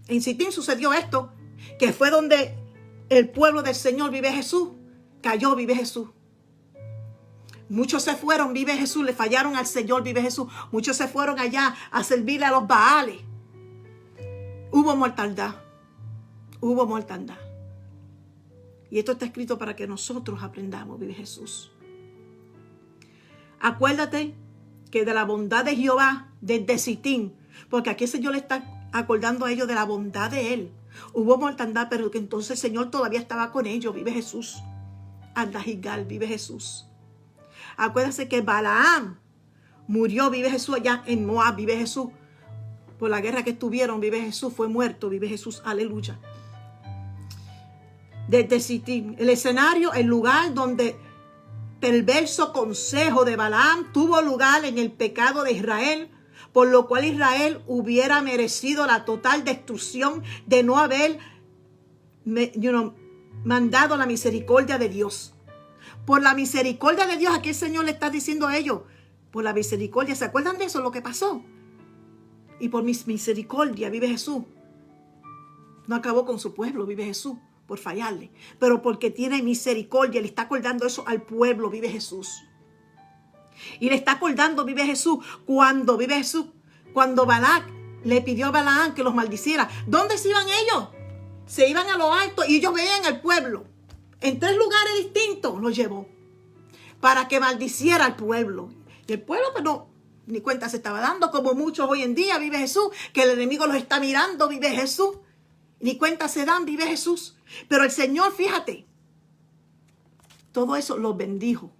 En Sittim sucedió esto, que fue donde el pueblo del Señor, vive Jesús, cayó, vive Jesús. Muchos se fueron, vive Jesús, le fallaron al Señor, vive Jesús. Muchos se fueron allá a servirle a los Baales. Hubo mortandad. Hubo mortandad. Y esto está escrito para que nosotros aprendamos, vive Jesús. Acuérdate que de la bondad de Jehová desde Sittim, porque aquí el Señor le está acordando a ellos de la bondad de Él. Hubo mortandad, pero que entonces el Señor todavía estaba con ellos, vive Jesús. Anda Gilgal, vive Jesús. Acuérdense que Balaam murió, vive Jesús, allá en Moab, vive Jesús. Por la guerra que estuvieron, vive Jesús, fue muerto, vive Jesús, aleluya. Desde Sittim, el escenario, el lugar donde perverso consejo de Balaam tuvo lugar en el pecado de Israel, por lo cual Israel hubiera merecido la total destrucción de no haber mandado la misericordia de Dios. Por la misericordia de Dios, aquí el Señor le está diciendo a ellos, por la misericordia, ¿se acuerdan de eso, lo que pasó? Y por mi misericordia, vive Jesús. No acabó con su pueblo, vive Jesús, por fallarle. Pero porque tiene misericordia, le está acordando eso al pueblo, vive Jesús. Y le está acordando, vive Jesús, cuando Balac le pidió a Balaam que los maldiciera. ¿Dónde se iban ellos? Se iban a lo alto y ellos veían al pueblo. En 3 lugares distintos los llevó para que maldiciera al pueblo. Y el pueblo, pues no, ni cuenta se estaba dando, como muchos hoy en día, vive Jesús, que el enemigo los está mirando, vive Jesús. Ni cuenta se dan, vive Jesús. Pero el Señor, fíjate, todo eso los bendijo.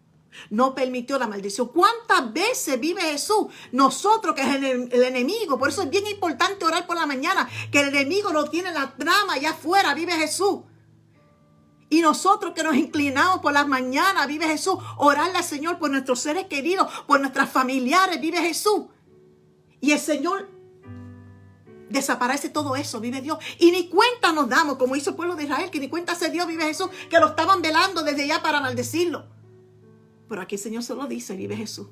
No permitió la maldición. ¿Cuántas veces vive Jesús? Nosotros, que es el enemigo. Por eso es bien importante orar por la mañana. Que el enemigo no tiene la trama allá afuera. Vive Jesús. Y nosotros que nos inclinamos por las mañanas. Vive Jesús. Orarle al Señor por nuestros seres queridos. Por nuestras familiares. Vive Jesús. Y el Señor desaparece todo eso. Vive Dios. Y ni cuenta nos damos. Como hizo el pueblo de Israel. Que ni cuenta se dio. Vive Jesús. Que lo estaban velando desde allá para maldecirlo. Pero aquí el Señor se lo dice, vive Jesús.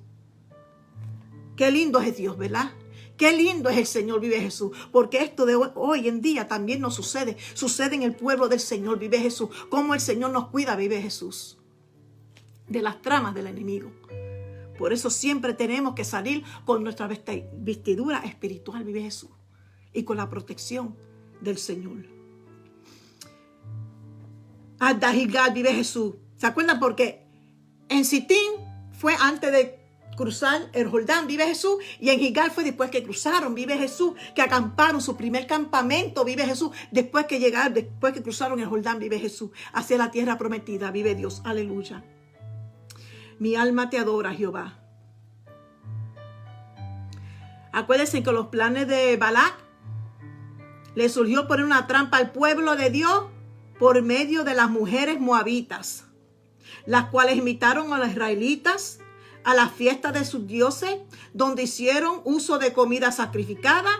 Qué lindo es Dios, ¿verdad? Qué lindo es el Señor, vive Jesús. Porque esto de hoy en día también nos sucede. Sucede en el pueblo del Señor, vive Jesús. Cómo el Señor nos cuida, vive Jesús. De las tramas del enemigo. Por eso siempre tenemos que salir con nuestra vestidura espiritual, vive Jesús. Y con la protección del Señor. Anda Gilgal, vive Jesús. ¿Se acuerdan? Porque en Sittim fue antes de cruzar el Jordán, vive Jesús. Y en Gilgal fue después que cruzaron, vive Jesús. Que acamparon su primer campamento, vive Jesús. Después que cruzaron el Jordán, vive Jesús. Hacia la tierra prometida, vive Dios. Aleluya. Mi alma te adora, Jehová. Acuérdense que los planes de Balac le surgió poner una trampa al pueblo de Dios por medio de las mujeres moabitas, las cuales invitaron a los israelitas a las fiestas de sus dioses, donde hicieron uso de comida sacrificada,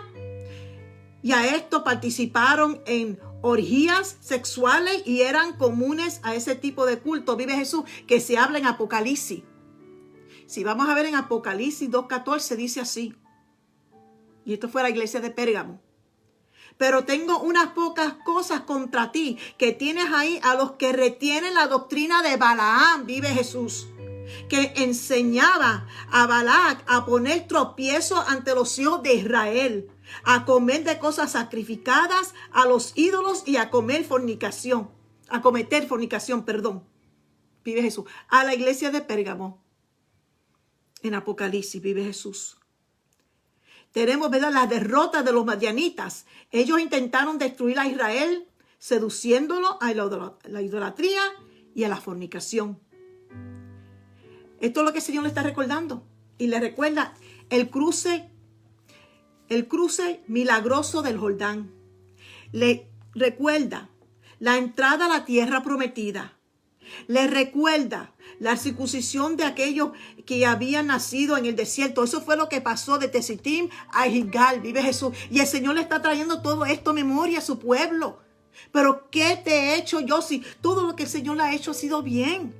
y a esto participaron en orgías sexuales y eran comunes a ese tipo de culto. Vive Jesús, que se habla en Apocalipsis. Si vamos a ver en Apocalipsis 2:14 dice así, y esto fue la iglesia de Pérgamo. Pero tengo unas pocas cosas contra ti, que tienes ahí a los que retienen la doctrina de Balaam, vive Jesús, que enseñaba a Balac a poner tropiezo ante los hijos de Israel, a comer de cosas sacrificadas a los ídolos y a cometer fornicación, vive Jesús. A la iglesia de Pérgamo, en Apocalipsis, vive Jesús. Tenemos, ¿verdad?, la derrota de los madianitas. Ellos intentaron destruir a Israel, seduciéndolo a la idolatría y a la fornicación. Esto es lo que el Señor le está recordando. Y le recuerda el cruce milagroso del Jordán. Le recuerda la entrada a la tierra prometida. Le recuerda la circuncisión de aquellos que habían nacido en el desierto. Eso fue lo que pasó de Tesitim a Gilgal, vive Jesús. Y el Señor le está trayendo todo esto a memoria a su pueblo. Pero ¿qué te he hecho yo si todo lo que el Señor le ha hecho ha sido bien?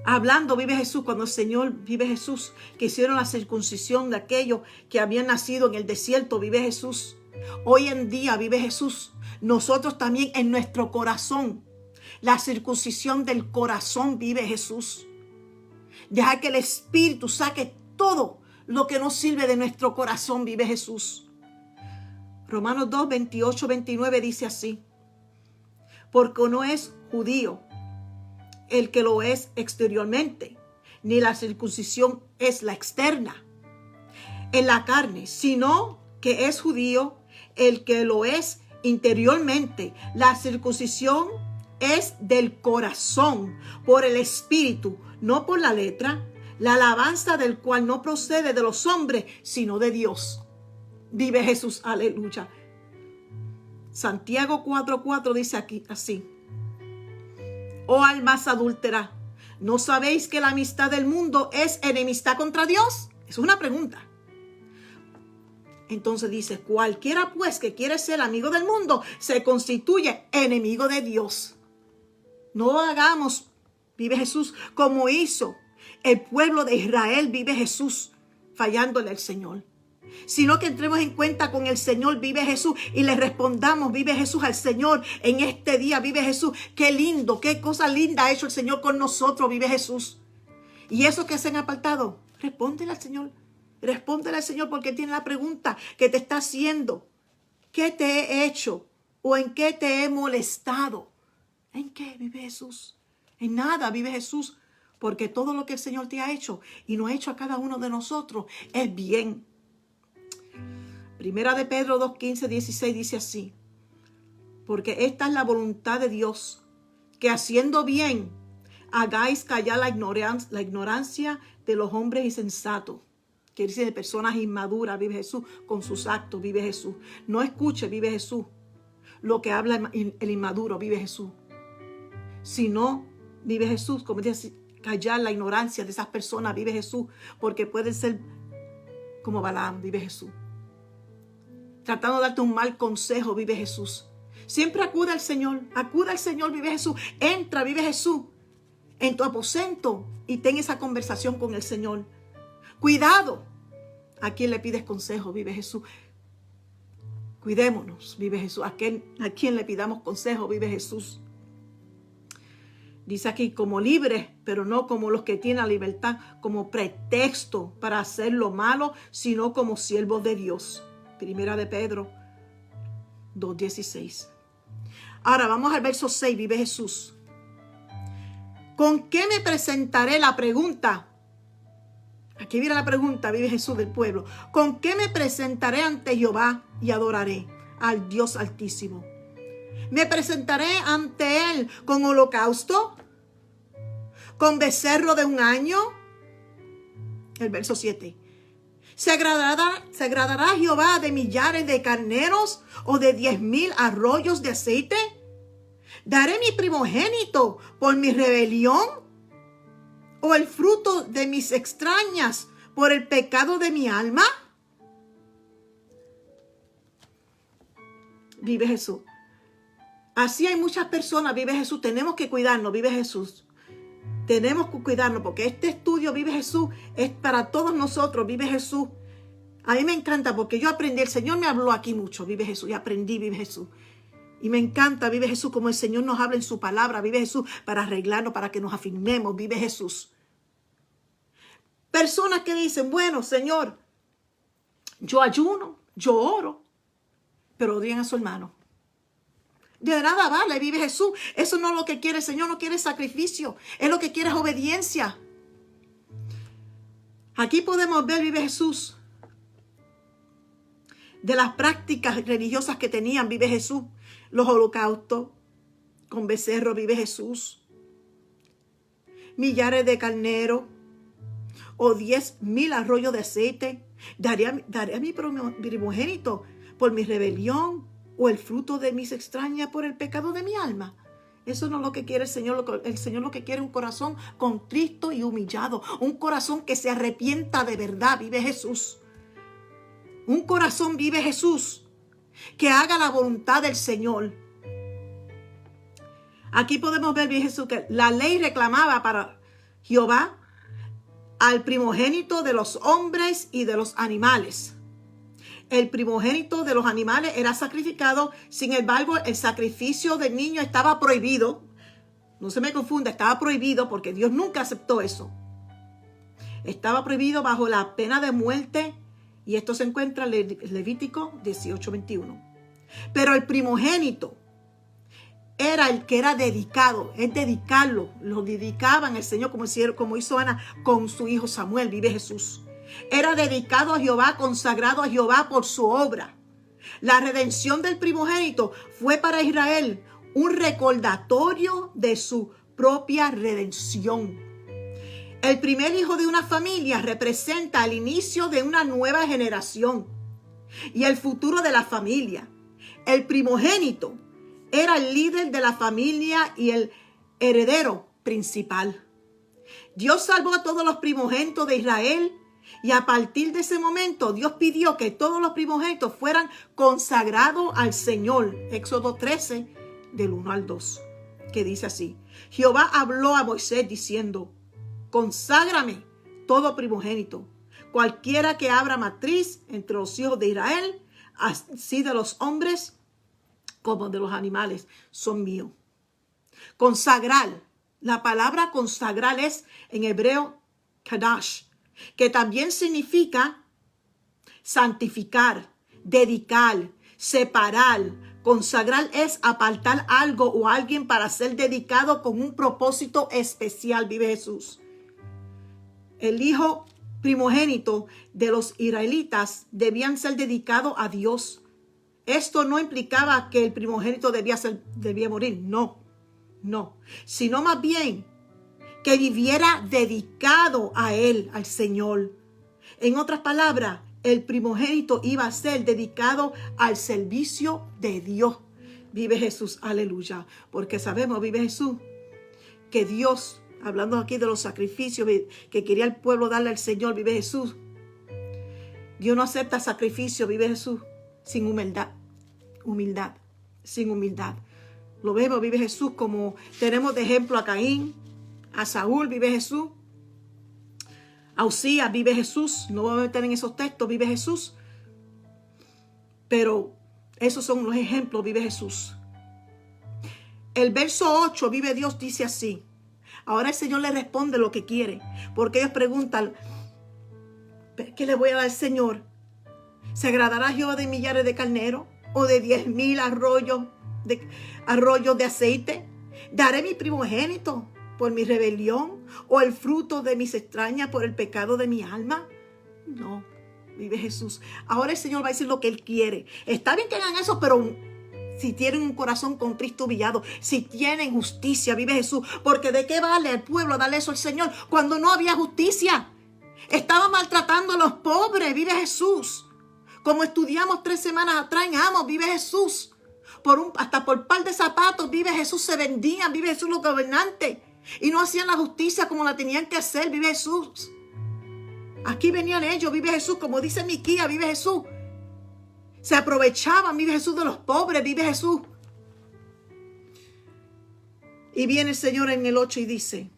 Hablando, vive Jesús, cuando el Señor, vive Jesús, que hicieron la circuncisión de aquellos que habían nacido en el desierto, vive Jesús. Hoy en día, vive Jesús, nosotros también en nuestro corazón, la circuncisión del corazón, vive Jesús. Deja que el Espíritu saque todo lo que nos sirve de nuestro corazón, vive Jesús. Romanos 2, 28, 29 dice así: porque no es judío el que lo es exteriormente, ni la circuncisión es la externa en la carne, sino que es judío el que lo es interiormente. La circuncisión es del corazón, por el Espíritu, no por la letra, la alabanza del cual no procede de los hombres, sino de Dios. Vive Jesús, aleluya. Santiago 4:4 dice aquí así: oh almas adúlteras, ¿no sabéis que la amistad del mundo es enemistad contra Dios? Es una pregunta. Entonces dice: cualquiera pues que quiere ser amigo del mundo se constituye enemigo de Dios. No hagamos, vive Jesús, como hizo el pueblo de Israel, vive Jesús, fallándole al Señor. Sino que entremos en cuenta con el Señor, vive Jesús, y le respondamos, vive Jesús, al Señor en este día, vive Jesús. Qué lindo, qué cosa linda ha hecho el Señor con nosotros, vive Jesús. Y esos que se han apartado, respóndele al Señor. Respóndele al Señor, porque tiene la pregunta que te está haciendo. ¿Qué te he hecho? ¿O en qué te he molestado? ¿En qué, vive Jesús? En nada, vive Jesús. Porque todo lo que el Señor te ha hecho y nos ha hecho a cada uno de nosotros es bien. Primera de Pedro 2, 15, 16 dice así: porque esta es la voluntad de Dios, que haciendo bien hagáis callar la ignorancia de los hombres insensatos. Quiere decir de personas inmaduras, vive Jesús, con sus actos, vive Jesús. No escuche, vive Jesús, lo que habla el inmaduro, vive Jesús. Sino, vive Jesús, como dice, callar la ignorancia de esas personas, vive Jesús, porque pueden ser como Balaam, vive Jesús. Tratando de darte un mal consejo, vive Jesús. Siempre acude al Señor, vive Jesús. Entra, vive Jesús, en tu aposento y ten esa conversación con el Señor. Cuidado a quien le pides consejo, vive Jesús. Cuidémonos, vive Jesús. A quien le pidamos consejo, vive Jesús. Dice aquí, como libres, pero no como los que tienen la libertad como pretexto para hacer lo malo, sino como siervos de Dios. Primera de Pedro 2:16. Ahora vamos al verso 6, vive Jesús. ¿Con qué me presentaré? La pregunta. Aquí viene la pregunta, vive Jesús del pueblo. ¿Con qué me presentaré ante Jehová y adoraré al Dios Altísimo? ¿Me presentaré ante Él con holocausto? ¿Con becerro de un año? El verso 7. ¿Se agradará Jehová de millares de carneros o de 10,000 arroyos de aceite? ¿Daré mi primogénito por mi rebelión? ¿O el fruto de mis extrañas por el pecado de mi alma? Vive Jesús. Así hay muchas personas, vive Jesús. Tenemos que cuidarnos, vive Jesús. Tenemos que cuidarnos porque este estudio, vive Jesús, es para todos nosotros, vive Jesús. A mí me encanta porque yo aprendí, el Señor me habló aquí mucho, vive Jesús, y aprendí, vive Jesús. Y me encanta, vive Jesús, como el Señor nos habla en su palabra, vive Jesús, para arreglarnos, para que nos afirmemos, vive Jesús. Personas que dicen, bueno, Señor, yo ayuno, yo oro, pero odian a su hermano. De nada vale, vive Jesús. Eso no es lo que quiere el Señor, no quiere sacrificio, es lo que quiere es obediencia. Aquí podemos ver, vive Jesús, de las prácticas religiosas que tenían, vive Jesús. Los holocaustos con becerro, vive Jesús. Millares de carneros o 10,000 arroyos de aceite. Daré a mi primogénito por mi rebelión o el fruto de mis extrañas por el pecado de mi alma. Eso no es lo que quiere el Señor. El Señor lo que quiere es un corazón contrito y humillado. Un corazón que se arrepienta de verdad, vive Jesús. Un corazón, vive Jesús, que haga la voluntad del Señor. Aquí podemos ver, vive Jesús, que la ley reclamaba para Jehová al primogénito de los hombres y de los animales. El primogénito de los animales era sacrificado. Sin embargo, el sacrificio del niño estaba prohibido. No se me confunda, estaba prohibido porque Dios nunca aceptó eso. Estaba prohibido bajo la pena de muerte. Y esto se encuentra en Levítico 18:21. Pero el primogénito era el que era dedicado. Es dedicarlo. Lo dedicaban al Señor como hizo Ana con su hijo Samuel. Vive Jesús. Era dedicado a Jehová, consagrado a Jehová por su obra. La redención del primogénito fue para Israel un recordatorio de su propia redención. El primer hijo de una familia representa el inicio de una nueva generación y el futuro de la familia. El primogénito era el líder de la familia y el heredero principal. Dios salvó a todos los primogénitos de Israel y a partir de ese momento Dios pidió que todos los primogénitos fueran consagrados al Señor. Éxodo 13, del 1 al 2, que dice así. Jehová habló a Moisés diciendo: conságrame todo primogénito, cualquiera que abra matriz entre los hijos de Israel, así de los hombres como de los animales, son míos. Consagrar. La palabra consagrar es en hebreo kadash, que también significa santificar, dedicar, separar. Consagrar es apartar algo o alguien para ser dedicado con un propósito especial, vive Jesús. El hijo primogénito de los israelitas debían ser dedicados a Dios. Esto no implicaba que el primogénito debía morir, no, sino más bien que viviera dedicado a Él, al Señor. En otras palabras, el primogénito iba a ser dedicado al servicio de Dios. Vive Jesús, aleluya, porque sabemos, vive Jesús, que Dios, hablando aquí de los sacrificios que quería el pueblo darle al Señor, vive Jesús. Dios no acepta sacrificio, vive Jesús, sin sin humildad. Lo vemos, vive Jesús, como tenemos de ejemplo a Caín, a Saúl, vive Jesús. A Usías, vive Jesús. No voy a meter en esos textos, vive Jesús. Pero esos son los ejemplos, vive Jesús. El verso 8, vive Dios, dice así. Ahora el Señor le responde lo que quiere. Porque ellos preguntan, ¿qué le voy a dar al Señor? ¿Se agradará Jehová de millares de carneros? ¿O de 10,000 arroyos de aceite? ¿Daré mi primogénito por mi rebelión? ¿O el fruto de mis extrañas por el pecado de mi alma? No, vive Jesús. Ahora el Señor va a decir lo que Él quiere. Está bien que hagan eso, pero si tienen un corazón contrito, humillado, si tienen justicia, vive Jesús. Porque ¿de qué vale al pueblo darle eso al Señor cuando no había justicia? Estaba maltratando a los pobres, vive Jesús. Como estudiamos 3 semanas atrás en Amos, vive Jesús. Hasta por par de zapatos, vive Jesús, se vendían, vive Jesús los gobernantes. Y no hacían la justicia como la tenían que hacer, vive Jesús. Aquí venían ellos, vive Jesús, como dice Miquía, vive Jesús. Se aprovechaban, vive Jesús, de los pobres, vive Jesús. Y viene el Señor en el 8 y dice: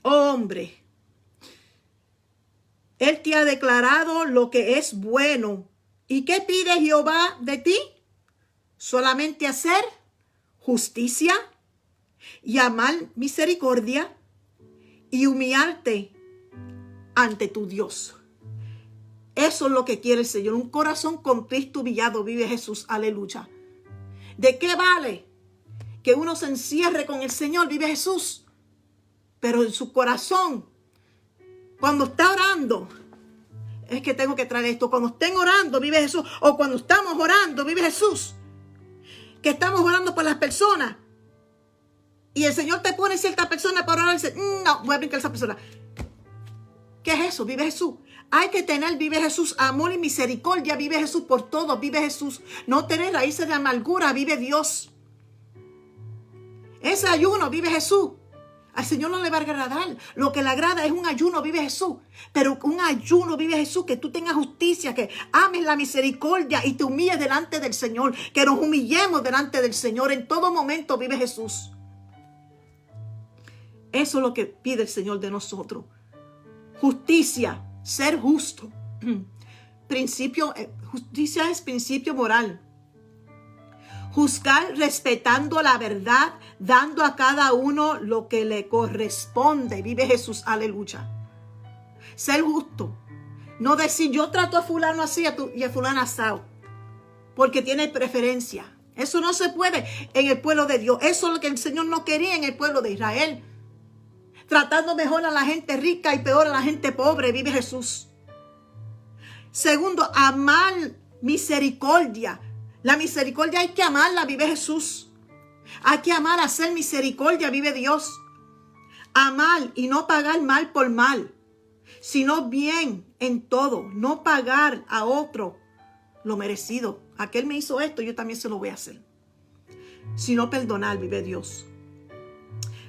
oh hombre, Él te ha declarado lo que es bueno. ¿Y qué pide Jehová de ti? Solamente hacer justicia y amar misericordia y humillarte ante tu Dios. Eso es lo que quiere el Señor. Un corazón contrito, humillado, vive Jesús. Aleluya. ¿De qué vale que uno se encierre con el Señor? Vive Jesús. Pero en su corazón, cuando está orando, es que tengo que traer esto. Cuando estén orando, vive Jesús. O cuando estamos orando, vive Jesús. Que estamos orando por las personas. Y el Señor te pone cierta persona para orar y dice, no, voy a brincar a esa persona. ¿Qué es eso? Vive Jesús. Hay que tener, vive Jesús, amor y misericordia. Vive Jesús por todos. Vive Jesús. No tener raíces de amargura. Vive Dios. Ese ayuno, vive Jesús. Al Señor no le va a agradar. Lo que le agrada es un ayuno, vive Jesús. Pero un ayuno, vive Jesús, que tú tengas justicia, que ames la misericordia y te humilles delante del Señor. Que nos humillemos delante del Señor. En todo momento, vive Jesús. Eso es lo que pide el Señor de nosotros. Justicia, ser justo. Justicia es principio moral. Juzgar respetando la verdad, dando a cada uno lo que le corresponde. Vive Jesús, aleluya. Ser justo. No decir yo trato a fulano así y a fulano asado, porque tiene preferencia. Eso no se puede en el pueblo de Dios. Eso es lo que el Señor no quería en el pueblo de Israel. Tratando mejor a la gente rica y peor a la gente pobre. Vive Jesús. Segundo, amar misericordia. La misericordia hay que amarla, vive Jesús. Hay que amar, hacer misericordia, vive Dios. Amar y no pagar mal por mal, sino bien en todo. No pagar a otro lo merecido. Aquel me hizo esto, yo también se lo voy a hacer. Sino perdonar, vive Dios.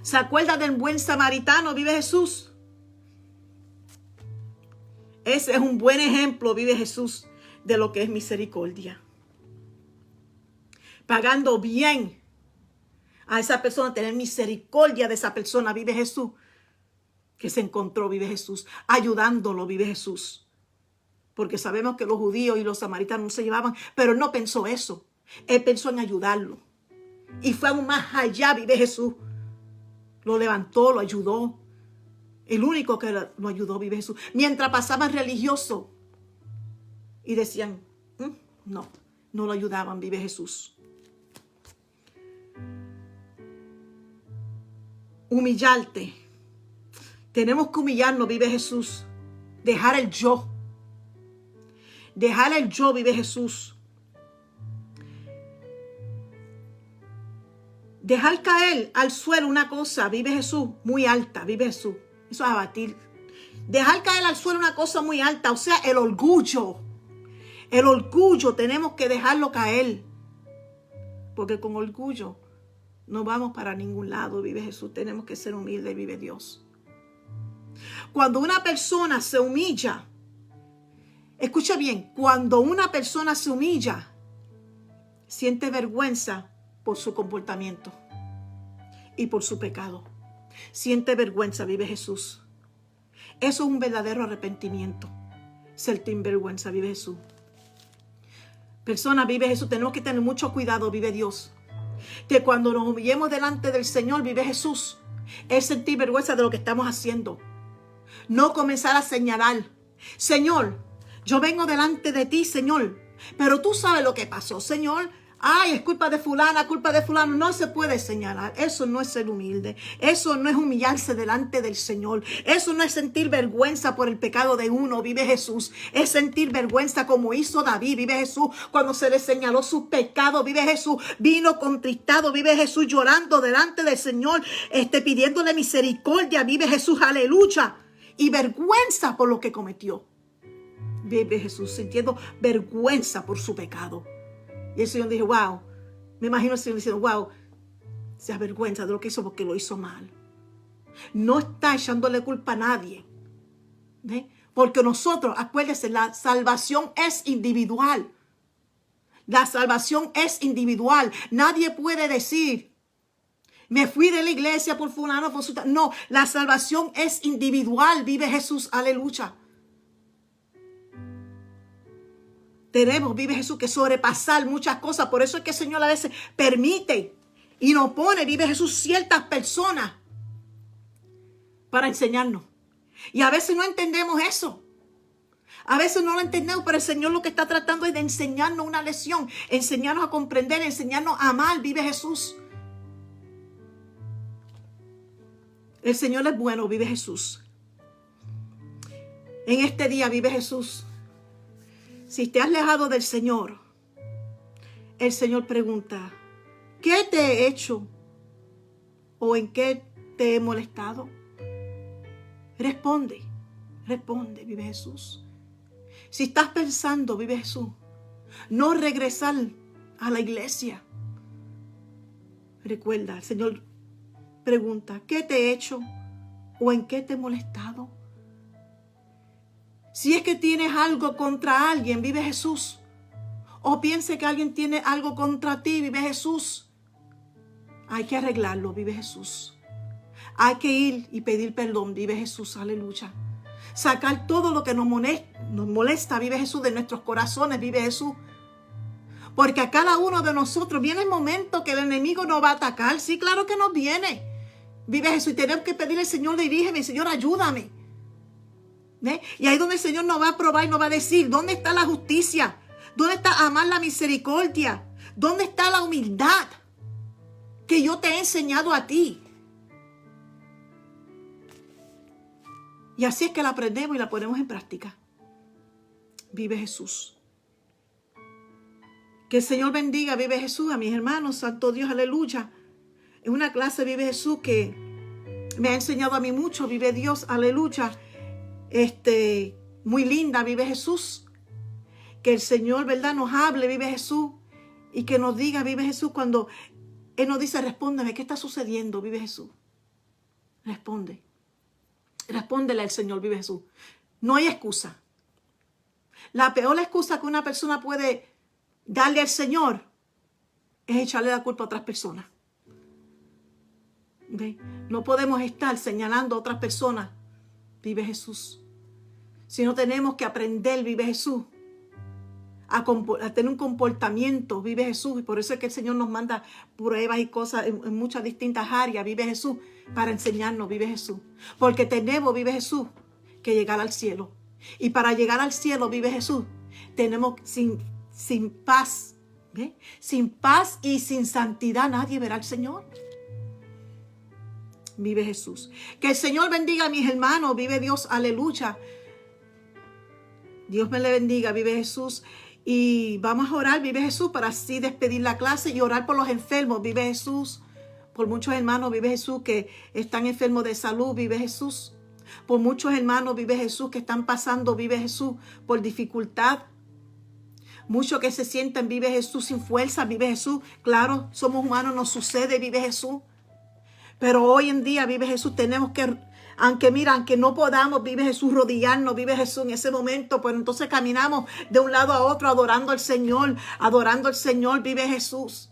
¿Se acuerda del buen samaritano? Vive Jesús. Ese es un buen ejemplo, vive Jesús, de lo que es misericordia. Pagando bien a esa persona, tener misericordia de esa persona, vive Jesús. Que se encontró, vive Jesús. Ayudándolo, vive Jesús. Porque sabemos que los judíos y los samaritanos no se llevaban, pero él no pensó eso. Él pensó en ayudarlo. Y fue aún más allá, vive Jesús. Lo levantó, lo ayudó. El único que lo ayudó, vive Jesús. Mientras pasaban religiosos y decían, no lo ayudaban, vive Jesús. Humillarte. Tenemos que humillarnos, vive Jesús. Dejar el yo. Dejar el yo, vive Jesús. Dejar caer al suelo una cosa, vive Jesús, muy alta, vive Jesús. Eso es abatir. Dejar caer al suelo una cosa muy alta, o sea, el orgullo. El orgullo tenemos que dejarlo caer. Porque con orgullo no vamos para ningún lado, vive Jesús. Tenemos que ser humildes, vive Dios. Cuando una persona se humilla, escucha bien, cuando una persona se humilla, siente vergüenza por su comportamiento y por su pecado. Siente vergüenza, vive Jesús. Eso es un verdadero arrepentimiento. Sentir vergüenza, vive Jesús. Persona, vive Jesús. Tenemos que tener mucho cuidado, vive Dios. Que cuando nos humillemos delante del Señor, vive Jesús, es sentir vergüenza de lo que estamos haciendo. No comenzar a señalar. Señor, yo vengo delante de ti, Señor, pero tú sabes lo que pasó, Señor. Ay, es culpa de fulana, culpa de fulano. No se puede señalar. Eso no es ser humilde. Eso no es humillarse delante del Señor. Eso no es sentir vergüenza por el pecado de uno. Vive Jesús. Es sentir vergüenza como hizo David. Vive Jesús. Cuando se le señaló sus pecados. Vive Jesús. Vino contristado. Vive Jesús llorando delante del Señor. Pidiéndole misericordia. Vive Jesús. Aleluya. Y vergüenza por lo que cometió. Vive Jesús sintiendo vergüenza por su pecado. Y el Señor dijo, wow, me imagino el Señor diciendo, wow, se avergüenza de lo que hizo porque lo hizo mal. No está echándole culpa a nadie. ¿Ve? Porque nosotros, acuérdense, la salvación es individual. La salvación es individual. Nadie puede decir, me fui de la iglesia por fulano, por su... No, la salvación es individual. Vive Jesús, aleluya. Tenemos, vive Jesús, que sobrepasar muchas cosas. Por eso es que el Señor a veces permite y nos pone, vive Jesús, ciertas personas para enseñarnos. Y a veces no entendemos eso. A veces no lo entendemos, pero el Señor lo que está tratando es de enseñarnos una lección, enseñarnos a comprender, enseñarnos a amar, vive Jesús. El Señor es bueno, vive Jesús. En este día, vive Jesús. Si te has alejado del Señor, el Señor pregunta, ¿qué te he hecho? ¿O en qué te he molestado? Responde, vive Jesús. Si estás pensando, vive Jesús, no regresar a la iglesia, recuerda, el Señor pregunta, ¿qué te he hecho? ¿O en qué te he molestado? Si es que tienes algo contra alguien, vive Jesús. O piense que alguien tiene algo contra ti, vive Jesús. Hay que arreglarlo, vive Jesús. Hay que ir y pedir perdón, vive Jesús, aleluya. Sacar todo lo que nos molesta, vive Jesús, de nuestros corazones, vive Jesús. Porque a cada uno de nosotros viene el momento que el enemigo nos va a atacar. Sí, claro que nos viene. Vive Jesús y tenemos que pedirle al Señor, dirígeme, Señor, ayúdame. ¿Ve? Y ahí donde el Señor nos va a probar y nos va a decir, ¿dónde está la justicia? ¿Dónde está amar la misericordia? ¿Dónde está la humildad que yo te he enseñado a ti? Y así es que la aprendemos y la ponemos en práctica. Vive Jesús. Que el Señor bendiga, vive Jesús, a mis hermanos, santo Dios, aleluya. En una clase vive Jesús que me ha enseñado a mí mucho, vive Dios, aleluya. Muy linda, vive Jesús. Que el Señor, ¿verdad?, nos hable, vive Jesús. Y que nos diga, vive Jesús, cuando Él nos dice, respóndeme, ¿qué está sucediendo? Vive Jesús. Responde. Respóndele al Señor, vive Jesús. No hay excusa. La peor excusa que una persona puede darle al Señor es echarle la culpa a otras personas. ¿Ve? No podemos estar señalando a otras personas. Vive Jesús. Si no tenemos que aprender, vive Jesús, a tener un comportamiento, vive Jesús. Y por eso es que el Señor nos manda pruebas y cosas en muchas distintas áreas, vive Jesús, para enseñarnos, vive Jesús. Porque tenemos, vive Jesús, que llegar al cielo. Y para llegar al cielo, vive Jesús, tenemos sin paz, ¿ve? Sin paz y sin santidad nadie verá al Señor. Vive Jesús. Que el Señor bendiga a mis hermanos. Vive Dios. Aleluya. Dios me le bendiga. Vive Jesús. Y vamos a orar. Vive Jesús. Para así despedir la clase y orar por los enfermos. Vive Jesús. Por muchos hermanos. Vive Jesús que están enfermos de salud. Vive Jesús. Por muchos hermanos. Vive Jesús que están pasando. Vive Jesús. Por dificultad. Muchos que se sienten. Vive Jesús sin fuerza. Vive Jesús. Claro, somos humanos. Nos sucede. Vive Jesús. Pero hoy en día, vive Jesús, tenemos que, aunque no podamos, vive Jesús, rodillarnos, vive Jesús en ese momento, pues entonces caminamos de un lado a otro adorando al Señor, vive Jesús.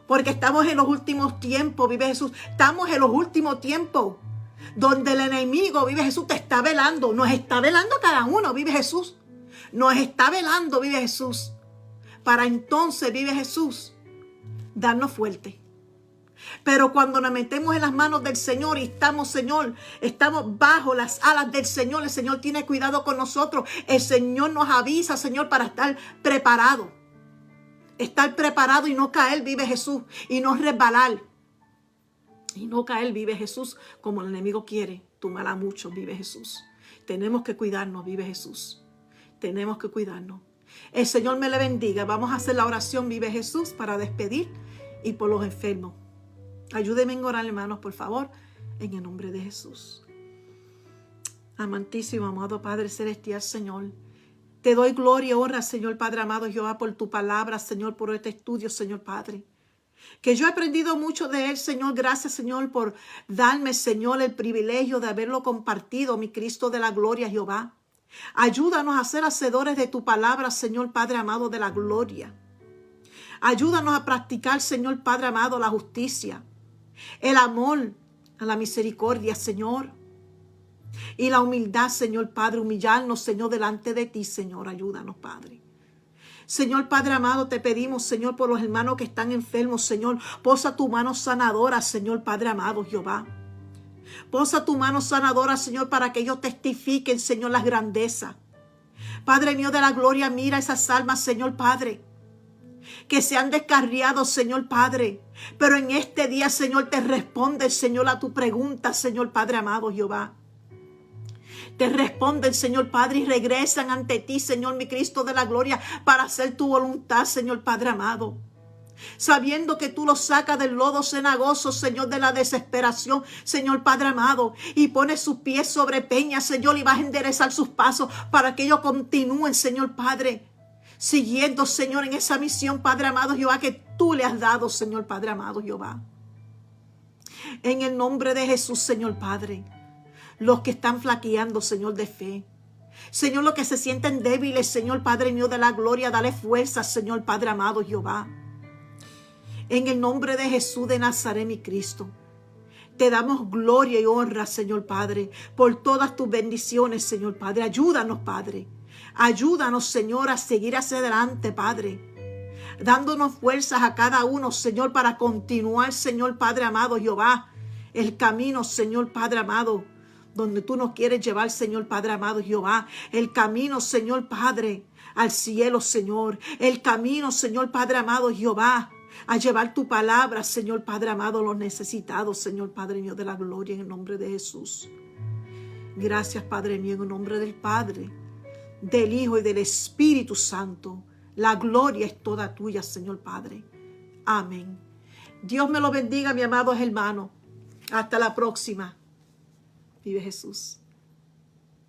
Porque estamos en los últimos tiempos, vive Jesús, estamos en los últimos tiempos, donde el enemigo, vive Jesús, te está velando, nos está velando cada uno, vive Jesús, nos está velando, vive Jesús, para entonces, vive Jesús, darnos fuerte. Pero cuando nos metemos en las manos del Señor y estamos, Señor, estamos bajo las alas del Señor, el Señor tiene cuidado con nosotros. El Señor nos avisa, Señor, para estar preparado. Estar preparado y no caer, vive Jesús, y no resbalar. Y no caer, vive Jesús, como el enemigo quiere. Tumbará mucho, vive Jesús. Tenemos que cuidarnos, vive Jesús. Tenemos que cuidarnos. El Señor me le bendiga. Vamos a hacer la oración, vive Jesús, para despedir y por los enfermos. Ayúdenme en orar, hermanos, por favor, en el nombre de Jesús. Amantísimo, amado Padre Celestial, Señor, te doy gloria y honra, Señor Padre amado Jehová, por tu palabra, Señor, por este estudio, Señor Padre. Que yo he aprendido mucho de él, Señor. Gracias, Señor, por darme, Señor, el privilegio de haberlo compartido, mi Cristo de la gloria, Jehová. Ayúdanos a ser hacedores de tu palabra, Señor Padre amado de la gloria. Ayúdanos a practicar, Señor Padre amado, la justicia, el amor, a la misericordia, Señor, y la humildad, Señor Padre, humillarnos, Señor, delante de ti, Señor. Ayúdanos, Padre. Señor Padre amado, te pedimos, Señor, por los hermanos que están enfermos, Señor. Posa tu mano sanadora, Señor Padre amado, Jehová. Posa tu mano sanadora, Señor, para que ellos testifiquen, Señor, las grandezas. Padre mío de la gloria, mira esas almas, Señor Padre, que se han descarriado, Señor Padre. Pero en este día, Señor, te responde, Señor, a tu pregunta, Señor Padre amado, Jehová. Te responden, Señor Padre, y regresan ante ti, Señor, mi Cristo de la gloria, para hacer tu voluntad, Señor Padre amado. Sabiendo que tú los sacas del lodo cenagoso, Señor, de la desesperación, Señor Padre amado, y pones sus pies sobre peñas, Señor, y vas a enderezar sus pasos para que ellos continúen, Señor Padre, siguiendo, Señor, en esa misión, Padre amado, Jehová, que tú le has dado, Señor Padre amado, Jehová. En el nombre de Jesús, Señor Padre, los que están flaqueando, Señor, de fe. Señor, los que se sienten débiles, Señor Padre mío de la gloria, dale fuerza, Señor Padre amado, Jehová. En el nombre de Jesús de Nazaret, mi Cristo, te damos gloria y honra, Señor Padre, por todas tus bendiciones, Señor Padre. Ayúdanos, Padre. Ayúdanos, Señor, a seguir hacia adelante, Padre. Dándonos fuerzas a cada uno, Señor, para continuar, Señor Padre amado, Jehová, el camino, Señor Padre amado, donde tú nos quieres llevar, Señor Padre amado, Jehová. El camino, Señor Padre, al cielo, Señor. El camino, Señor Padre amado, Jehová, a llevar tu palabra, Señor Padre amado, a los necesitados, Señor Padre mío de la gloria, en el nombre de Jesús. Gracias, Padre mío, en el nombre del Padre, del Hijo y del Espíritu Santo. La gloria es toda tuya, Señor Padre. Amén. Dios me lo bendiga, mi amado hermano. Hasta la próxima. Vive Jesús.